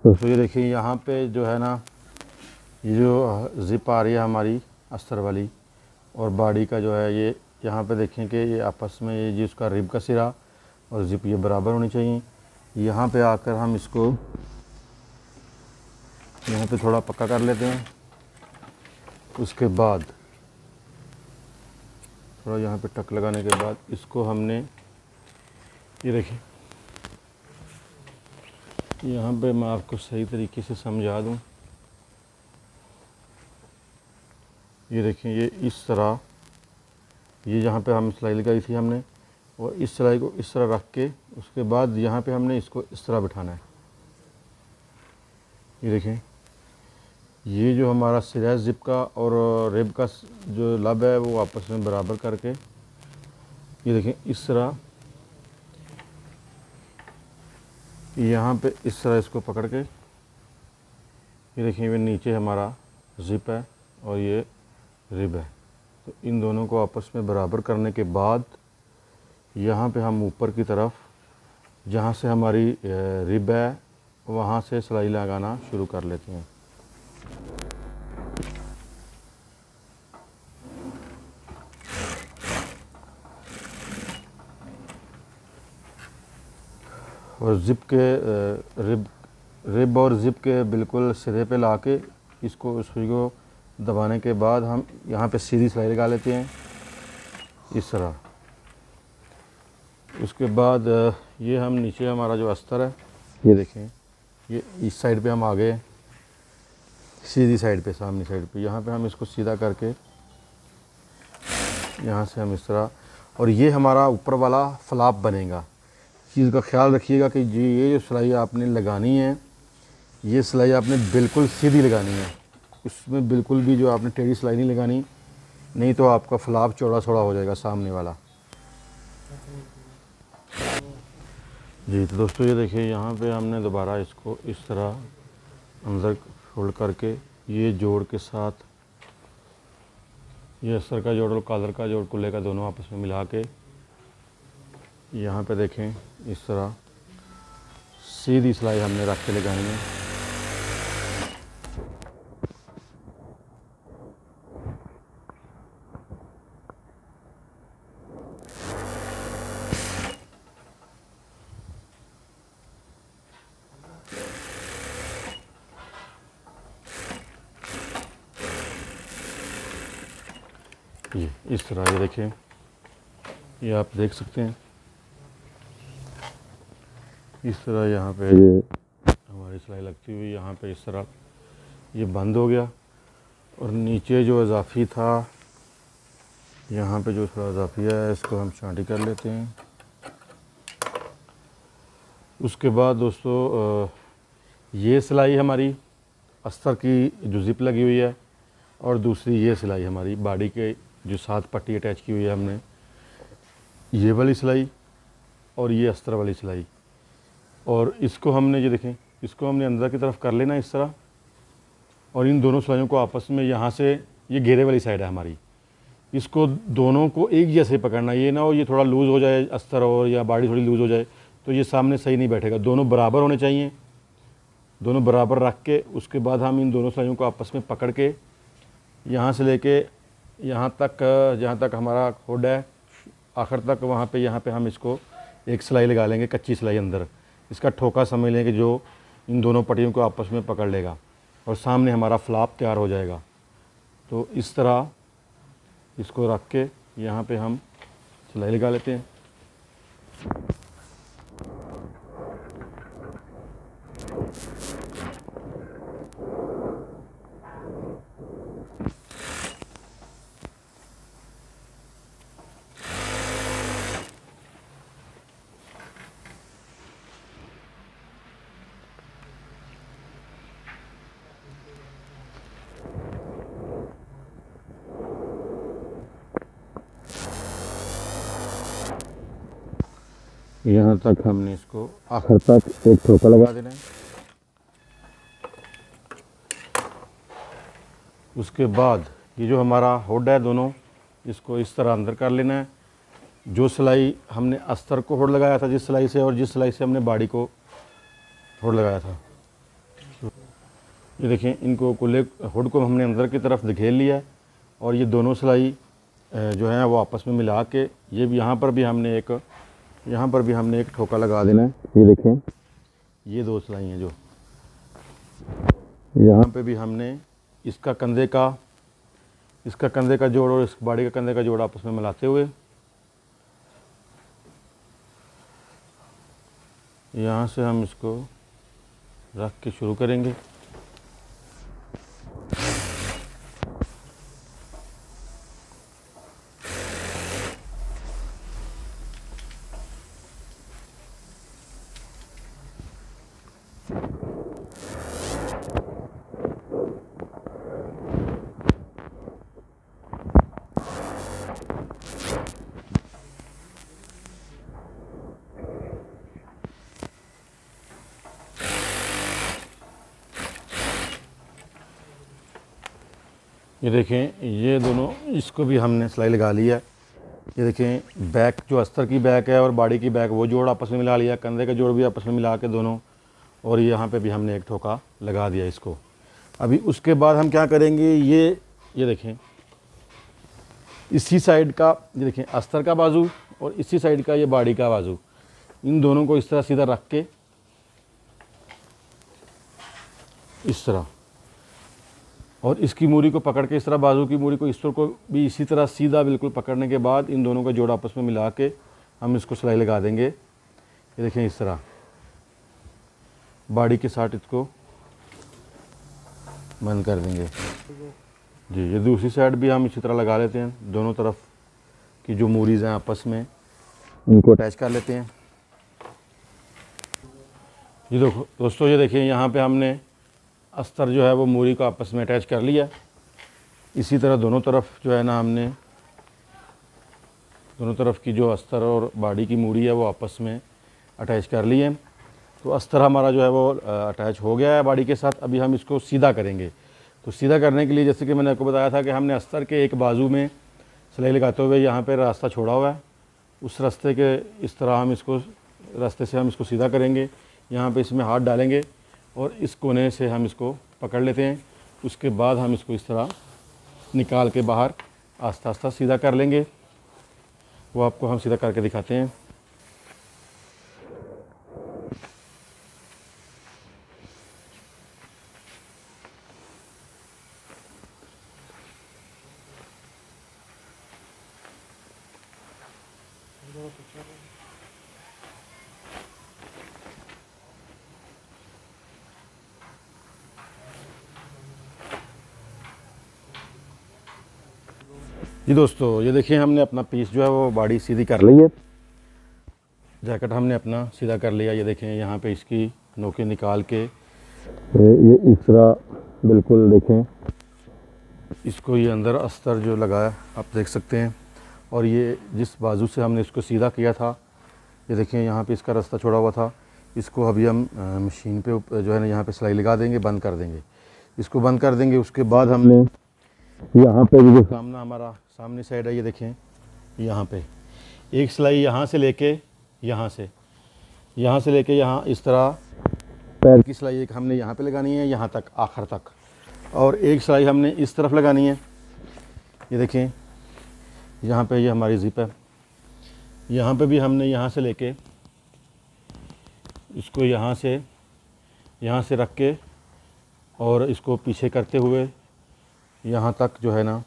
S1: तो ये देखिए, यहाँ पे जो है ना, ये जो ज़िप आ रही है हमारी अस्तर वाली और बाड़ी का जो है, ये यहाँ पे देखें कि ये आपस में ये जी उसका रिब का सिरा और ज़िप ये बराबर होनी चाहिए। यहाँ पे आकर हम इसको यहाँ पे थोड़ा पक्का कर लेते हैं। उसके बाद थोड़ा यहाँ पे टक लगाने के बाद इसको हमने, ये देखिए यहाँ पे मैं आपको सही तरीके से समझा दूँ। ये देखें, ये इस तरह, ये जहाँ पे हम सिलाई लगाई थी हमने, और इस सिलाई को इस तरह रख के उसके बाद यहाँ पे हमने इसको इस तरह बिठाना है। ये देखें, ये जो हमारा सिरा ज़िप का और रिब का जो लब है वो आपस में बराबर करके, ये देखें इस तरह, यहाँ पे इस तरह इसको पकड़ के, ये देखें ये नीचे हमारा ज़िप है और ये रिब है। तो इन दोनों को आपस में बराबर करने के बाद यहाँ पे हम ऊपर की तरफ जहाँ से हमारी रिब है वहाँ से सिलाई लगाना शुरू कर लेते हैं। और ज़िप के रिब और ज़िप के बिल्कुल सिरे पे लाके इसको सुई को दबाने के बाद हम यहाँ पे सीधी सिलाई लगा लेते हैं इस तरह। उसके बाद ये हम नीचे हमारा जो अस्तर है, ये देखें, ये इस साइड पे हम आ गए, सीधी साइड पे, सामने साइड पे, यहाँ पे हम इसको सीधा करके यहाँ से हम इस तरह, और ये हमारा ऊपर वाला फ्लाप बनेगा। चीज़ का ख्याल रखिएगा कि जी ये जो सिलाई आपने लगानी है, ये सिलाई आपने बिल्कुल सीधी लगानी है, उसमें बिल्कुल भी जो आपने टेढ़ी सिलाई नहीं लगानी, नहीं तो आपका फ्लाप चौड़ा चौड़ा हो जाएगा सामने वाला। जी तो दोस्तों ये देखिए, यहाँ पे हमने दोबारा इसको इस तरह अंदर फोल्ड करके ये जोड़ के साथ, ये अस्तर का जोड़ और कॉलर का जोड़, कुल्ले का, दोनों आपस में मिला के यहाँ पे देखें इस तरह सीधी सिलाई हमने रख के लगानी है। ये इस तरह, ये देखें, ये आप देख सकते हैं इस तरह यहाँ पे ये हमारी सिलाई लगती हुई यहाँ पे इस तरह ये बंद हो गया। और नीचे जो इजाफी था, यहाँ पे जो थोड़ा इजाफी है, इसको हम छांटी कर लेते हैं। उसके बाद दोस्तों ये सिलाई हमारी अस्तर की जो ज़िप लगी हुई है, और दूसरी ये सिलाई हमारी बॉडी के जो साथ पट्टी अटैच की हुई है हमने, ये वाली सिलाई और ये अस्तर वाली सिलाई, और इसको हमने, ये देखें, इसको हमने अंदर की तरफ कर लेना इस तरह, और इन दोनों सिलाइयों को आपस में यहाँ से, ये घेरे वाली साइड है हमारी, इसको दोनों को एक जैसे पकड़ना, ये ना हो ये थोड़ा लूज़ हो जाए अस्तर और या बॉडी थोड़ी लूज़ हो जाए तो ये सामने सही नहीं बैठेगा। दोनों बराबर होने चाहिए, दोनों बराबर रख के उसके बाद हम इन दोनों सिलाइयों को आपस में पकड़ के यहाँ से लेके यहाँ तक, जहाँ तक हमारा हुड है आखिर तक, वहाँ पे यहाँ पे हम इसको एक सिलाई लगा लेंगे, कच्ची सिलाई अंदर, इसका ठोका समझ लेंगे जो इन दोनों पट्टियों को आपस में पकड़ लेगा और सामने हमारा फ्लाप तैयार हो जाएगा। तो इस तरह इसको रख के यहाँ पे हम सिलाई लगा लेते हैं। यहाँ तक हमने इसको आखिर तक एक ठोका लगा देना है। उसके बाद ये जो हमारा हुड है दोनों, इसको इस तरह अंदर कर लेना है। जो सिलाई हमने अस्तर को हुड लगाया था जिस सिलाई से, और जिस सिलाई से हमने बाड़ी को हुड लगाया था, ये देखें, इनको कुल्ले हुड को हमने अंदर की तरफ धकेल लिया, और ये दोनों सिलाई जो है वो आपस में मिला के, ये भी यहाँ पर भी हमने एक ठोका लगा देना है। ये देखें, ये दो सिलाई हैं जो यहाँ पे भी हमने इसका कंधे का इसका कंधे का जोड़ और इस बाड़ी का कंधे का जोड़ आपस में मिलाते हुए यहाँ से हम इसको रख के शुरू करेंगे। ये देखें, ये दोनों, इसको भी हमने सिलाई लगा लिया। ये देखें, बैक जो अस्तर की बैक है और बाड़ी की बैक वो जोड़ आपस में मिला लिया, कंधे का जोड़ भी आपस में मिला के दोनों, और यहाँ पे भी हमने एक ठोका लगा दिया इसको। अभी उसके बाद हम क्या करेंगे, ये देखें, इसी साइड का, ये देखें अस्तर का बाजू और इसी साइड का ये बाड़ी का बाजू, इन दोनों को इस तरह सीधा रख के इस तरह, और इसकी मूरी को पकड़ के इस तरह, बाजू की मूरी को इस तरह को भी इसी तरह सीधा बिल्कुल पकड़ने के बाद इन दोनों का जोड़ आपस में मिला के हम इसको सिलाई लगा देंगे। ये देखें, इस तरह बाड़ी के साथ इसको बंद कर देंगे जी। ये दूसरी साइड भी हम इसी तरह लगा लेते हैं, दोनों तरफ की जो मूरीज़ हैं आपस में इनको अटैच कर लेते हैं। ये देखो दोस्तों, ये देखिए यहाँ पे हमने अस्तर जो है वो मूरी को आपस में अटैच कर लिया। इसी तरह दोनों तरफ जो है ना, हमने दोनों तरफ की जो अस्तर और बाड़ी की मूरी है वो आपस में अटैच कर लिए। तो अस्तर हमारा जो है वो अटैच हो गया है बाड़ी के साथ। अभी हम इसको सीधा करेंगे। तो सीधा करने के लिए, जैसे कि मैंने आपको बताया था कि हमने अस्तर के एक बाजू में सिलाई लगाते हुए यहाँ पे रास्ता छोड़ा हुआ है, उस रास्ते के इस तरह हम इसको, रास्ते से हम इसको सीधा करेंगे। यहाँ पे इसमें हाथ डालेंगे और इस कोने से हम इसको पकड़ लेते हैं। उसके बाद हम इसको इस तरह निकाल के बाहर आस्ता आस्ता सीधा कर लेंगे। वो आपको हम सीधा करके दिखाते हैं। जी दोस्तों, ये देखिए, हमने अपना पीस जो है वो बाड़ी सीधी कर ली है। जैकेट हमने अपना सीधा कर लिया। ये देखें, यहाँ पे इसकी नोकें निकाल के ये इस तरह बिल्कुल देखें, इसको ये अंदर अस्तर जो लगाया आप देख सकते हैं। और ये जिस बाजू से हमने इसको सीधा किया था, ये देखें यहाँ पे इसका रास्ता छोड़ा हुआ था। इसको अभी हम मशीन पे जो है ना, यहाँ पे सिलाई लगा देंगे, बंद कर देंगे। इसको बंद कर देंगे। उसके बाद हमने यहाँ पे भी जो सामना हमारा सामने साइड है, ये देखें, यहाँ पे एक सिलाई यहाँ से लेके यहाँ से लेके यहाँ इस तरह पैर की सिलाई एक हमने यहाँ पे लगानी है, यहाँ तक आखिर तक, और एक सिलाई हमने इस तरफ लगानी है। ये देखें, यहाँ पे ये हमारी ज़िप है। यहाँ पे भी हमने यहाँ से लेके इसको यहाँ से रख के और इसको पीछे करते हुए यहाँ तक जो है ना,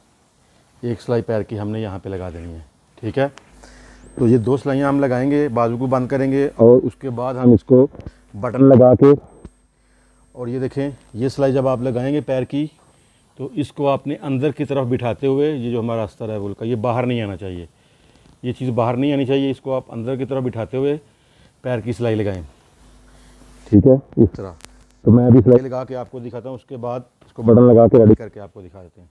S1: एक सिलाई पैर की हमने यहाँ पे लगा देनी है। ठीक है, तो ये 2 सिलाइयाँ हम लगाएंगे, बाजू को बंद करेंगे और उसके बाद हम इसको बटन लगा के, और ये देखें, ये सिलाई जब आप लगाएंगे पैर की, तो इसको आपने अंदर की तरफ बिठाते हुए, ये जो हमारा अस्तर है वूल का, ये बाहर नहीं आना चाहिए, ये चीज़ बाहर नहीं आनी चाहिए। इसको आप अंदर की तरफ बिठाते हुए पैर की सिलाई लगाएं। ठीक है, इस तरह। तो मैं अभी सिलाई लगा के आपको दिखाता हूँ, उसके बाद इसको बटन लगा के रेडी करके आपको दिखा देते हैं।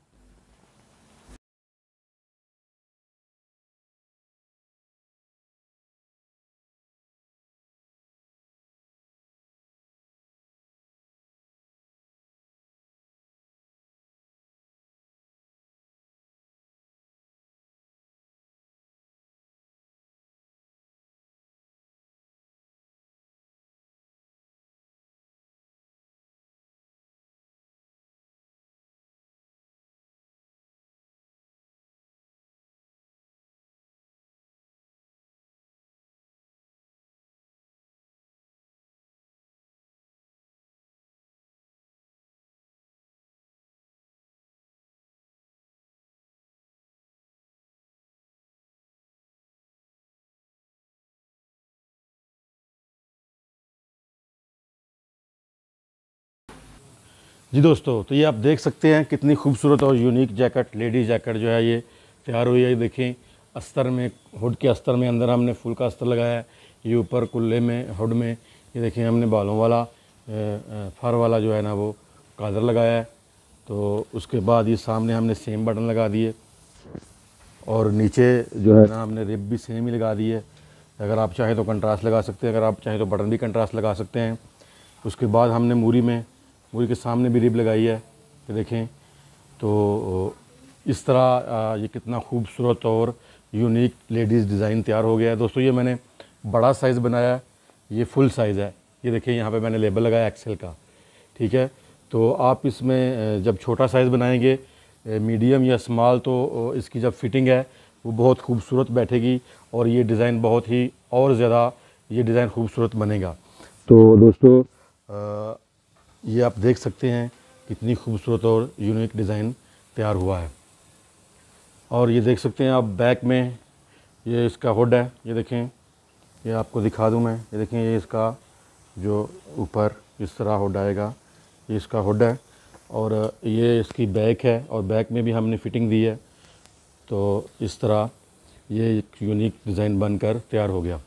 S1: जी दोस्तों, तो ये आप देख सकते हैं कितनी खूबसूरत और यूनिक जैकेट, लेडीज़ जैकेट जो है ये तैयार हुई है। ये देखें, अस्तर में, हुड के अस्तर में अंदर हमने फुल का अस्तर लगाया है। ये ऊपर कुल्ले में, हुड में ये देखें हमने बालों वाला फर वाला जो है ना वो कादर लगाया है। तो उसके बाद ये सामने हमने सेम बटन लगा दिए और नीचे जो है ना हमने रिब भी सेम ही लगा दी है। अगर आप चाहें तो कंट्रास्ट लगा सकते हैं, अगर आप चाहें तो बटन भी कंट्रास्ट लगा सकते हैं। उसके बाद हमने मूरी के सामने भी रिब लगाई है, ये देखें। तो इस तरह ये कितना खूबसूरत और यूनिक लेडीज़ डिज़ाइन तैयार हो गया है। दोस्तों ये मैंने बड़ा साइज़ बनाया है, ये फुल साइज़ है। ये देखिए यहाँ पे मैंने लेबल लगाया एक्सेल का, ठीक है। तो आप इसमें जब छोटा साइज़ बनाएंगे, मीडियम या स्मॉल, तो इसकी जब फिटिंग है वो बहुत खूबसूरत बैठेगी और ये डिज़ाइन बहुत ही और ज़्यादा ये डिज़ाइन खूबसूरत बनेगा। तो दोस्तों ये आप देख सकते हैं कितनी खूबसूरत और यूनिक डिज़ाइन तैयार हुआ है। और ये देख सकते हैं आप बैक में, ये इसका हुड है, ये देखें, ये आपको दिखा दूं मैं। ये देखें, ये इसका जो ऊपर इस तरह हुड आएगा, ये इसका हुड है और ये इसकी बैक है और बैक में भी हमने फिटिंग दी है। तो इस तरह ये एक यूनिक डिज़ाइन बनकर तैयार हो गया।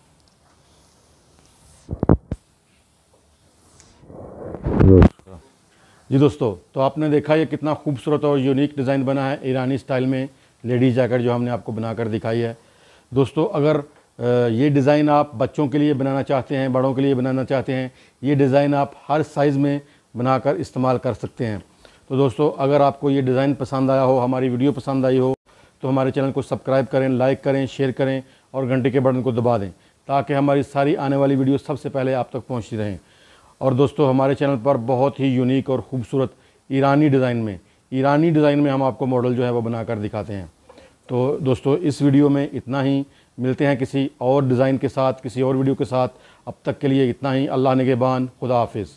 S1: जी दोस्तों, तो आपने देखा ये कितना खूबसूरत और यूनिक डिज़ाइन बना है ईरानी स्टाइल में लेडीज़ जैकेट जो हमने आपको बनाकर दिखाई है। दोस्तों अगर ये डिज़ाइन आप बच्चों के लिए बनाना चाहते हैं, बड़ों के लिए बनाना चाहते हैं, ये डिज़ाइन आप हर साइज़ में बनाकर इस्तेमाल कर सकते हैं। तो दोस्तों अगर आपको ये डिज़ाइन पसंद आया हो, हमारी वीडियो पसंद आई हो, तो हमारे चैनल को सब्सक्राइब करें, लाइक करें, शेयर करें और घंटे के बटन को दबा दें ताकि हमारी सारी आने वाली वीडियो सबसे पहले आप तक पहुँचती रहें। और दोस्तों हमारे चैनल पर बहुत ही यूनिक और ख़ूबसूरत ईरानी डिज़ाइन में हम आपको मॉडल जो है वो बनाकर दिखाते हैं। तो दोस्तों इस वीडियो में इतना ही, मिलते हैं किसी और डिज़ाइन के साथ, किसी और वीडियो के साथ। अब तक के लिए इतना ही। अल्लाह निगहबान, खुदा हाफिज़।